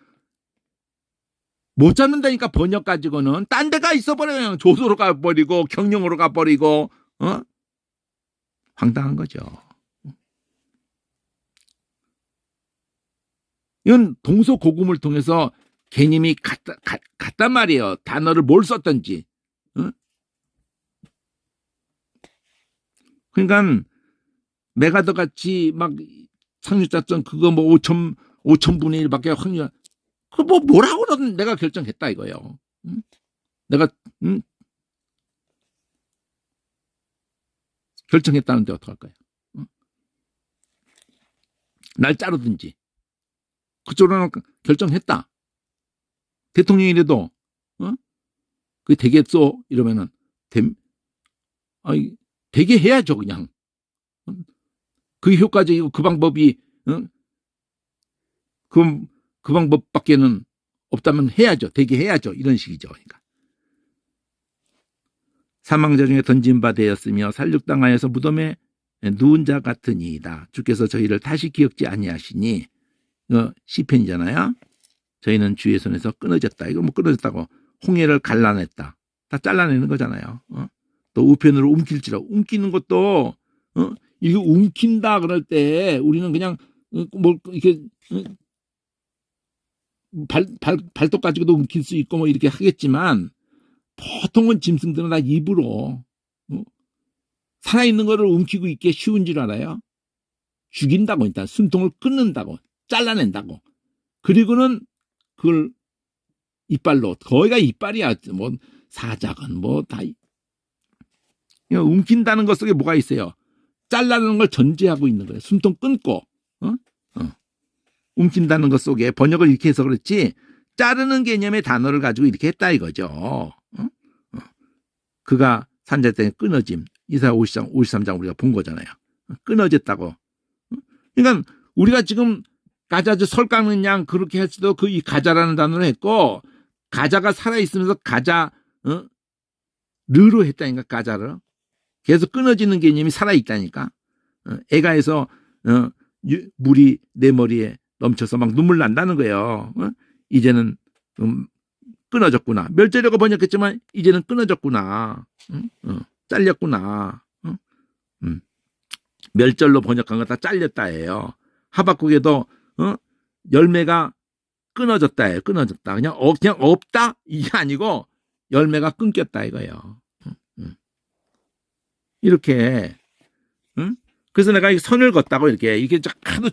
못 잡는다니까. 번역 가지고는 딴 데가 있어버려요. 조소로 가버리고 경영으로 가버리고. 황당한 거죠. 이건 동서고금을 통해서 개념이 같단 말이에요. 단어를 뭘 썼든지. 그러니까 메가더 같이 막 상륙작전 그거 뭐 5,000분의 1밖에 확률, 그 뭐라고 그러든 내가 결정했다 이거예요. 내가 결정했다는데 어떡할 거야? 날 자르든지. 그쪽으로는 결정했다. 대통령이라도 그게 되겠어 이러면은 되게 해야죠. 그냥 그 효과적이고 그 방법이 그 방법밖에는 없다면 해야죠. 되게 해야죠. 이런 식이죠. 그러니까 사망자 중에 던진 바 되었으며 살육당하여서 무덤에 누운 자 같으니이다. 주께서 저희를 다시 기억지 아니하시니, 시편이잖아요. 저희는 주의 손에서 끊어졌다. 이거 뭐 끊어졌다고 홍해를 갈라냈다. 다 잘라내는 거잖아요. 또 우편으로 움킬지라고. 움키는 것도 이거 움킨다 그럴 때 우리는 그냥 뭐 이렇게 발톱 가지고도 움킬 수 있고 뭐 이렇게 하겠지만, 보통은 짐승들은 다 입으로 살아있는 거를 움키고 있게 쉬운 줄 알아요. 죽인다고, 일단 숨통을 끊는다고, 잘라낸다고. 그리고는 그걸 이빨로, 거기가 이빨이야. 뭐 사자건 뭐 다. 움킨다는 것 속에 뭐가 있어요? 잘라내는 걸 전제하고 있는 거예요. 숨통 끊고. 움킨다는 것 속에 번역을 이렇게 해서 그렇지, 자르는 개념의 단어를 가지고 이렇게 했다 이거죠. 그가 산자 때문에 끊어짐. 이사야 53장 우리가 본 거잖아요. 끊어졌다고. 그러니까 우리가 지금 가자 설 깎는 양 그렇게 할 수도 이 가자라는 단어를 했고, 가자가 살아있으면서 가자 르로 했다니까. 가자를 계속 끊어지는 개념이 살아있다니까. 애가에서 물이 내 머리에 넘쳐서 막 눈물 난다는 거예요. 이제는 끊어졌구나. 멸절이라고 번역했지만 이제는 끊어졌구나. 잘렸구나. 멸절로 번역한 거 다 잘렸다예요. 하박국에도 열매가 끊어졌다예요. 끊어졌다. 그냥 없다 이게 아니고 열매가 끊겼다 이거예요. 이렇게. 그래서 내가 이 선을 걷다고 이렇게 하도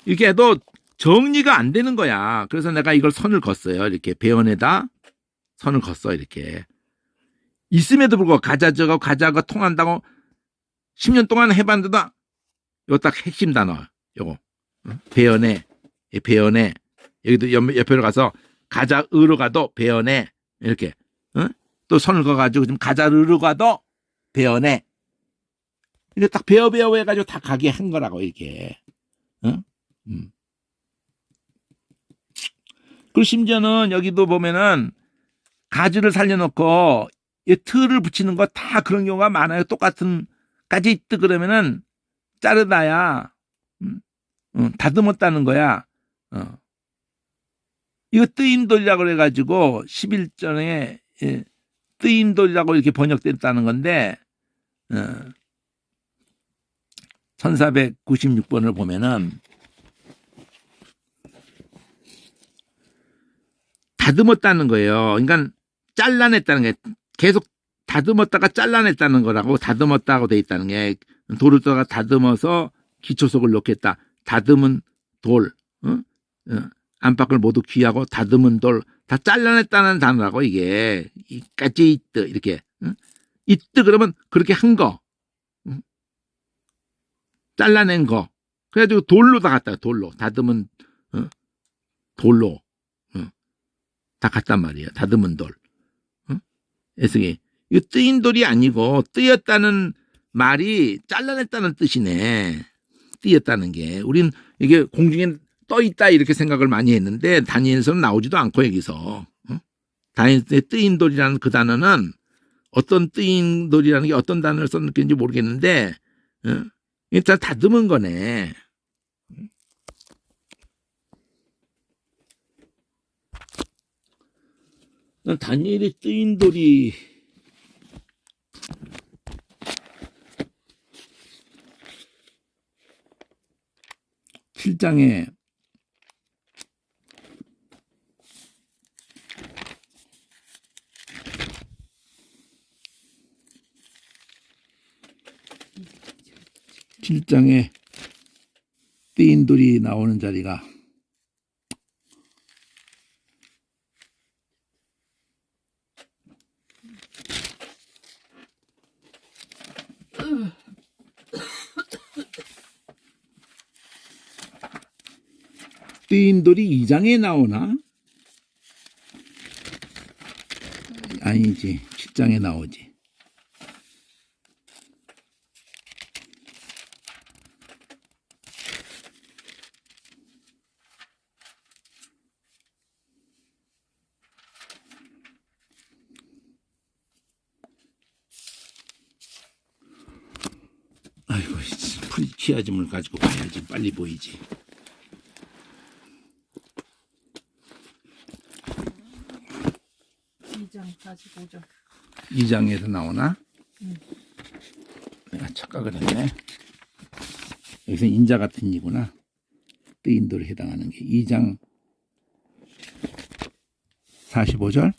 이렇게 해도 정리가 안 되는 거야. 그래서 내가 이걸 선을 걷어요. 이렇게 배원에다 선을 걷어. 이렇게 있음에도 불구하고 가자가 통한다고 10년 동안 해봤는데도 이거 딱 핵심 단어. 요거 배연에 여기도 옆으로 가서 가자으로 가도 배연에 이렇게 또 선을 그어가지고 지금 가자르로 가도 배연에 이렇게 딱 배어 해가지고 다 가게 한 거라고 이렇게. 그리고 심지어는 여기도 보면은 가지를 살려놓고 이 틀을 붙이는 거 다 그런 경우가 많아요. 똑같은 까지 있다 그러면은 자르다야 다듬었다는 거야. 이거 뜨임돌이라고 그래가지고 11전에 뜨임돌이라고 이렇게 번역됐다는 건데 1496번을 보면은 다듬었다는 거예요. 그러니까 잘라냈다는 게 계속 다듬었다가 잘라냈다는 거라고. 다듬었다고 돼 있다는 게 돌을 떠가 다듬어서 기초속을 놓겠다. 다듬은 돌, 안팎을 모두 귀하고 다듬은 돌 다 잘라냈다는 단어라고. 이게 까지트 이렇게 이때 그러면 그렇게 한 거, 잘라낸 거. 그래가지고 돌로 다 갖다, 돌로. 다듬은, 돌로. 다 갖단 말이야. 다듬은 돌. 애석이. 이거 뜨인 돌이 아니고, 뜨였다는 말이 잘라냈다는 뜻이네. 뜨였다는 게. 우린 이게 공중에 떠 있다 이렇게 생각을 많이 했는데, 다니엘서는 나오지도 않고, 여기서. 다니엘서의 뜨인 돌이라는 그 단어는 어떤 뜨인 돌이라는 게 어떤 단어를 썼는지 모르겠는데, 일단 다듬은 거네. 다니엘의 뜨인 돌이 7장에 뜨인 돌이 나오는 자리가 뜨인 돌이 2장에 나오나? 아니지, 7장에 나오지. 아이고, 프리키아즘을 가지고 봐야지 빨리 보이지. 2장 45절. 2장에서 나오나? 내가 착각을 했네. 여기서 인자 같은 이구나. 뜨인 돌에 해당하는 게 2장 45절.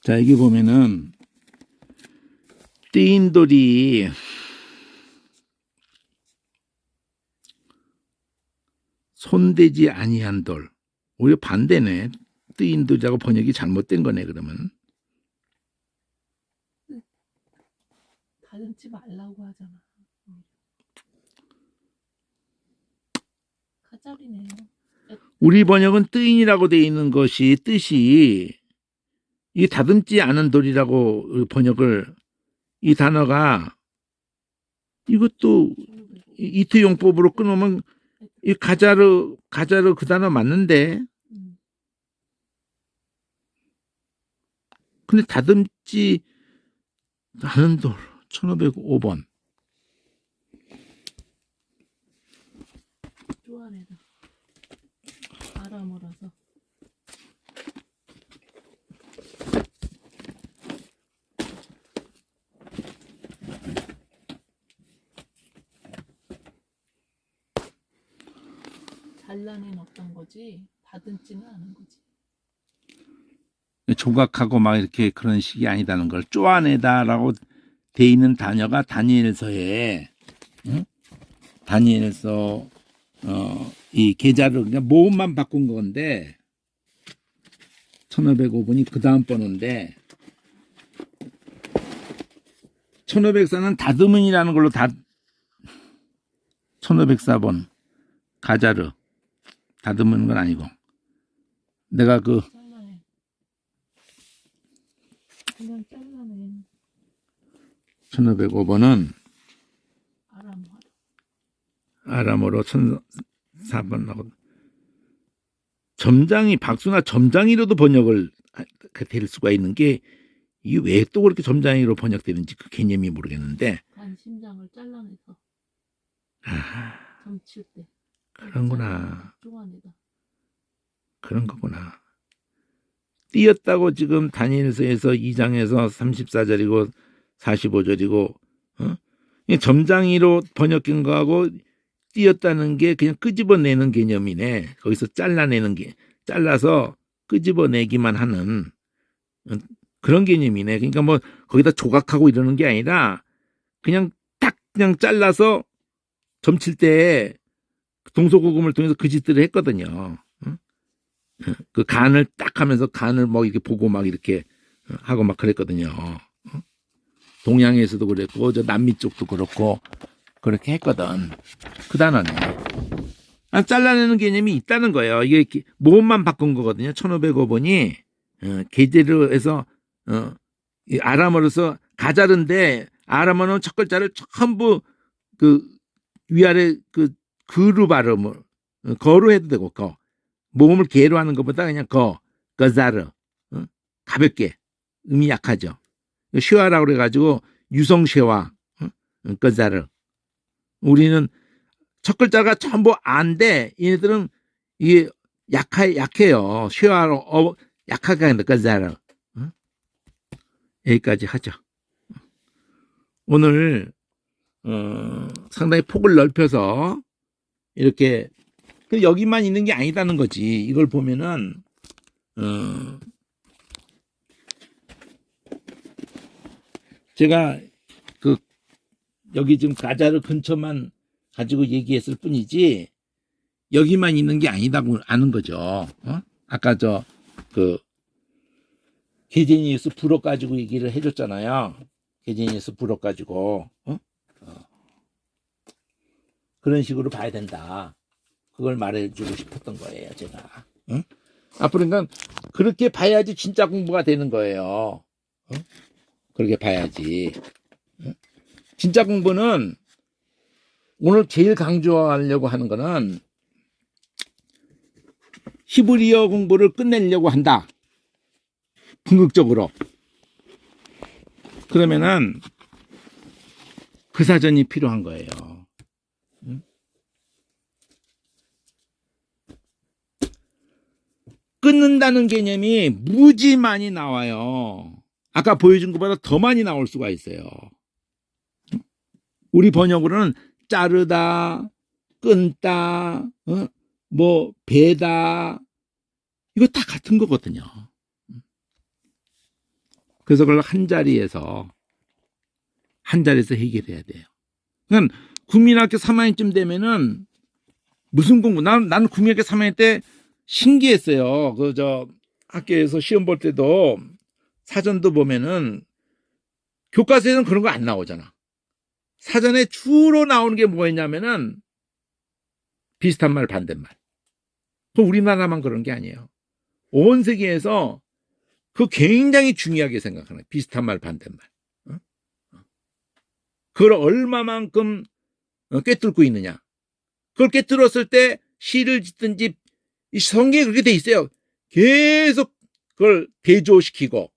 자, 여기 보면은 뜨인 돌이 손대지 아니한 돌. 오히려 반대네. 뜨인 돌이라고 번역이 잘못된 거네, 그러면. 다듬지 말라고 하잖아. 가짜리네요. 우리 번역은 뜨인이라고 되어 있는 것이 뜻이 이 다듬지 않은 돌이라고 번역을 이 단어가 이것도 이트용법으로 끊으면 이 가자르 그 단어 맞는데 근데 다듬지 않은 돌 1505번 쪼아내다. 아람어라서. 잘라낸 어떤 거지 다듬지는 않은 거지. 조각하고 막 이렇게 그런 식이 아니다는 걸 쪼아내다라고 돼 있는 단어가 다니엘서에 다니엘서 이 계좌를 그냥 모음만 바꾼 건데 1505번이 그 다음 번호인데 1504는 다듬은이라는 걸로 1504번 가자르 다듬은 건 아니고 내가 그 잘라내. 그냥 잘라낸 1505번은 아람어. 아람어로 1004번 점장이 박수나 점장이로도 번역을 될 수가 있는 게 이게 왜 또 그렇게 점장이로 번역되는지 그 개념이 모르겠는데 간심장을 잘라내서 점칠 때 그런구나. 쪼아내다. 그런 거구나. 띄었다고 지금 다니엘서에서 2장에서 34절이고 45절이고 점장이로 번역한 거하고 띄었다는 게 그냥 끄집어내는 개념이네. 거기서 잘라내는 게 잘라서 끄집어내기만 하는 그런 개념이네. 그러니까 뭐 거기다 조각하고 이러는 게 아니라 그냥 딱 그냥 잘라서 점칠 때 동서고금을 통해서 그 짓들을 했거든요. 그 간을 딱 하면서 간을 뭐 이렇게 보고 막 이렇게 하고 막 그랬거든요. 동양에서도 그랬고 저 남미 쪽도 그렇고 그렇게 했거든. 그 단어네. 잘라내는 개념이 있다는 거예요. 이게 모음만 바꾼 거거든요. 1500원이 게제로 해서 아람어로서 가자른데 아람어는 첫 글자를 전부 그 위아래 그 그루 발음을 거로 해도 되고 모음을 개로 하는 것보다 그냥 거자르 가볍게 음이 약하죠. 쉐와라고 그래가지고 유성쉐와 거자르. 우리는 첫 글자가 전부 안데 얘네들은 이게 약해요. 쉐와로 약하게 한다. 거자르. 여기까지 하죠. 오늘 상당히 폭을 넓혀서 이렇게 여기만 있는 게 아니다는 거지. 이걸 보면은 제가 그 여기 지금 가자르 근처만 가지고 얘기했을 뿐이지 여기만 있는 게 아니다고 아는 거죠. 아까 그 게제니우스 불어 가지고 얘기를 해줬잖아요. 게제니우스 불어 가지고 그런 식으로 봐야 된다. 그걸 말해주고 싶었던 거예요, 제가. 앞으로 그러니까 그렇게 봐야지 진짜 공부가 되는 거예요. 그렇게 봐야지. 진짜 공부는 오늘 제일 강조하려고 하는 거는 히브리어 공부를 끝내려고 한다. 궁극적으로. 그러면은 그 사전이 필요한 거예요. 끊는다는 개념이 무지 많이 나와요. 아까 보여준 것보다 더 많이 나올 수가 있어요. 우리 번역으로는 자르다, 끊다, 뭐 베다 이거 다 같은 거거든요. 그래서 그걸 한 자리에서 해결해야 돼요. 그러니까 국민학교 3학년쯤 되면은 무슨 공부? 나는 국민학교 3학년 때 신기했어요. 학교에서 시험 볼 때도 사전도 보면은 교과서에는 그런 거 안 나오잖아. 사전에 주로 나오는 게 뭐였냐면은 비슷한 말, 반대말. 그 우리나라만 그런 게 아니에요. 온 세계에서 그 굉장히 중요하게 생각하는 비슷한 말, 반대말. 그걸 얼마만큼 꿰뚫고 있느냐. 그걸 꿰뚫었을 때 시를 짓든지 이 성경에 그렇게 돼 있어요. 계속 그걸 대조시키고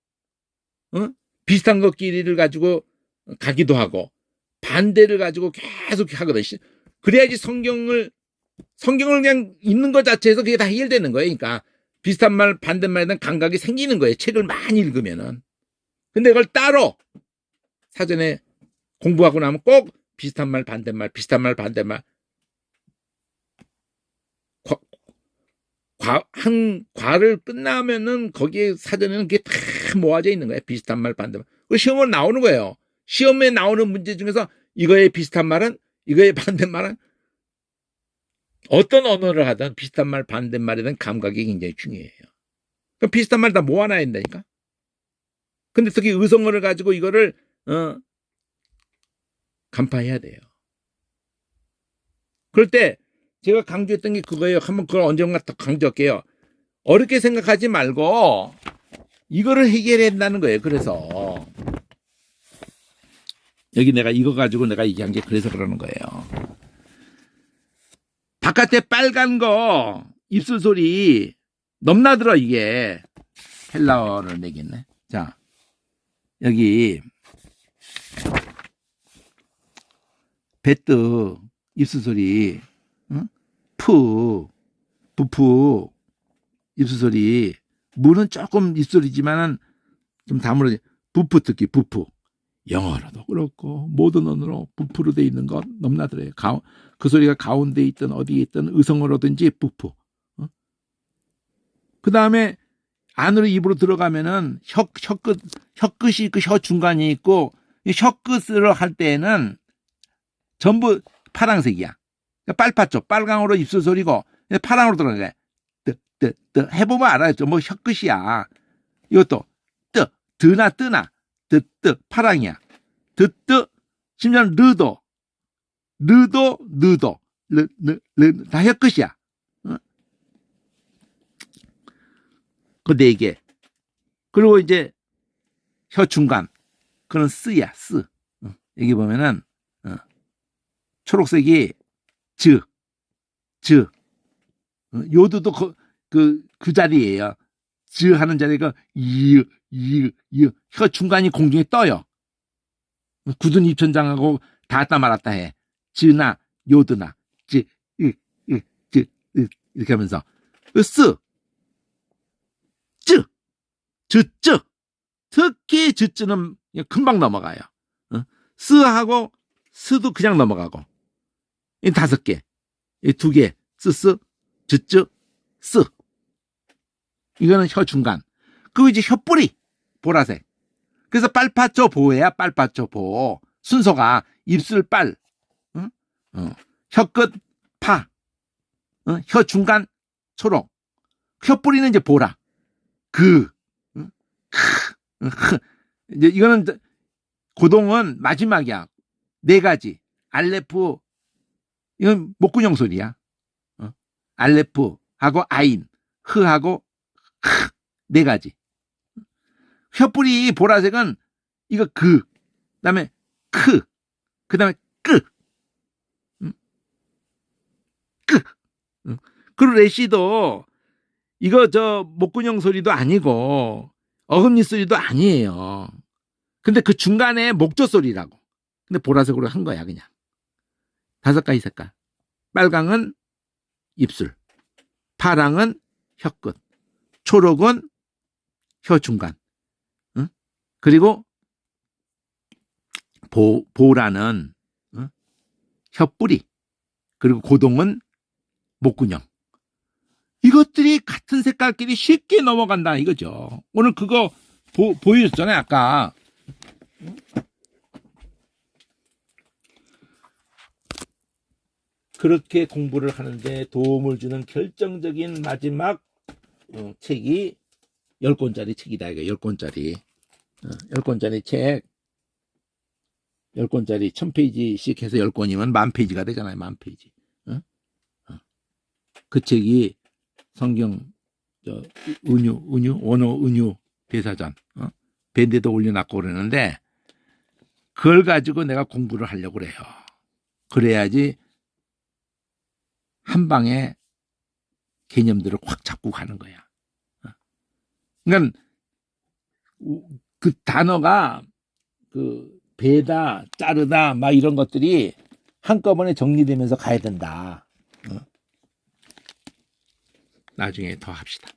비슷한 것끼리를 가지고 가기도 하고 반대를 가지고 계속 하거든. 그래야지 성경을 그냥 읽는 것 자체에서 그게 다 해결되는 거예요. 그러니까 비슷한 말, 반대말에 대한 감각이 생기는 거예요. 책을 많이 읽으면은. 근데 그걸 따로 사전에 공부하고 나면 꼭 비슷한 말, 반대말, 비슷한 말, 반대말. 과를 끝나면은 거기에 사전에는 그게 다 모아져 있는 거예요. 비슷한 말, 반대말. 그 시험은 나오는 거예요. 시험에 나오는 문제 중에서 이거의 비슷한 말은, 이거의 반대말은 어떤 언어를 하든 비슷한 말, 반대말에 대한 감각이 굉장히 중요해요. 그럼 비슷한 말 다 모아놔야 된다니까. 근데 특히 의성어를 가지고 이거를 간파해야 돼요. 그럴 때 제가 강조했던 게 그거예요. 한번 그걸 언젠가 더 강조할게요. 어렵게 생각하지 말고 이거를 해결해야 된다는 거예요. 그래서 여기 내가 이거 가지고 내가 얘기한 게 그래서 그러는 거예요. 바깥에 빨간 거 입술 소리 넘나들어. 이게 헬라어를 내겠네. 자, 여기 베뜨 입술 소리, 부푸 입술 소리. 무는 조금 입술이지만은 좀 다물어지. 부푸 특히 부푸. 영어로도 그렇고 모든 언어로 부푸로 돼 있는 것 넘나들어요. 그 소리가 가운데 있든 어디에 있든 의성어로든지 부푸. 그 다음에 안으로 입으로 들어가면은 혀끝이 그 혀 중간에 있고 혀끝으로 할 때는 전부 파란색이야. 빨갛죠. 빨강으로 입술 소리고 파랑으로 들어가요. 해보면 알아요. 뭐 혀끝이야. 이것도 드나 뜨나 파랑이야. 심지어 르도 다 혀끝이야. 그 네 개. 그리고 이제 혀 중간 그건 쓰야 쓰. 여기 보면은 초록색이 즈. 요도도 그 자리예요. 즈 하는 자리가 혀 중간이 공중에 떠요. 굳은 입천장하고 닿았다 말았다 해. 즈나 요드나 즈 이렇게 하면서 즈 특히 즈는 금방 넘어가요. 스하고 스도 그냥 넘어가고 이 5개, 이 2개 즈 스 이거는 혀 중간. 그리고 이제 혀뿌리 보라색. 그래서 빨파초 보야 빨파초 보. 순서가 입술 빨, 혀끝 파, 혀 중간 초록, 혀뿌리는 이제 보라. 이제 이거는 고동은 마지막이야. 4가지. 알레프 이건 목구녕 소리야. 알레프하고 아인, 흐하고 4가지. 혀뿌리 보라색은 이거 그다음에 그다음에 그리고 레시도 이거 목구녕 소리도 아니고 어금니 소리도 아니에요. 근데 그 중간에 목조 소리라고. 근데 보라색으로 한 거야 그냥. 5가지 색깔. 빨강은 입술, 파랑은 혀끝, 초록은 혀 중간, 그리고 보라는 혀뿌리, 그리고 고동은 목구녕. 이것들이 같은 색깔끼리 쉽게 넘어간다 이거죠. 오늘 그거 보여줬잖아요 아까. 그렇게 공부를 하는데 도움을 주는 결정적인 마지막 책이 10권짜리 책이다. 이거 10권짜리. 10권짜리 책. 10권짜리 1000페이지씩 해서 10권이면 10,000페이지가 되잖아요. 10,000페이지. 그 책이 성경 원어 은유 대사전 밴드에도 올려놨고 그러는데 그걸 가지고 내가 공부를 하려고 그래요. 그래야지 한 방에 개념들을 확 잡고 가는 거야. 그러니까 그 단어가 배다, 자르다 막 이런 것들이 한꺼번에 정리되면서 가야 된다. 나중에 더 합시다.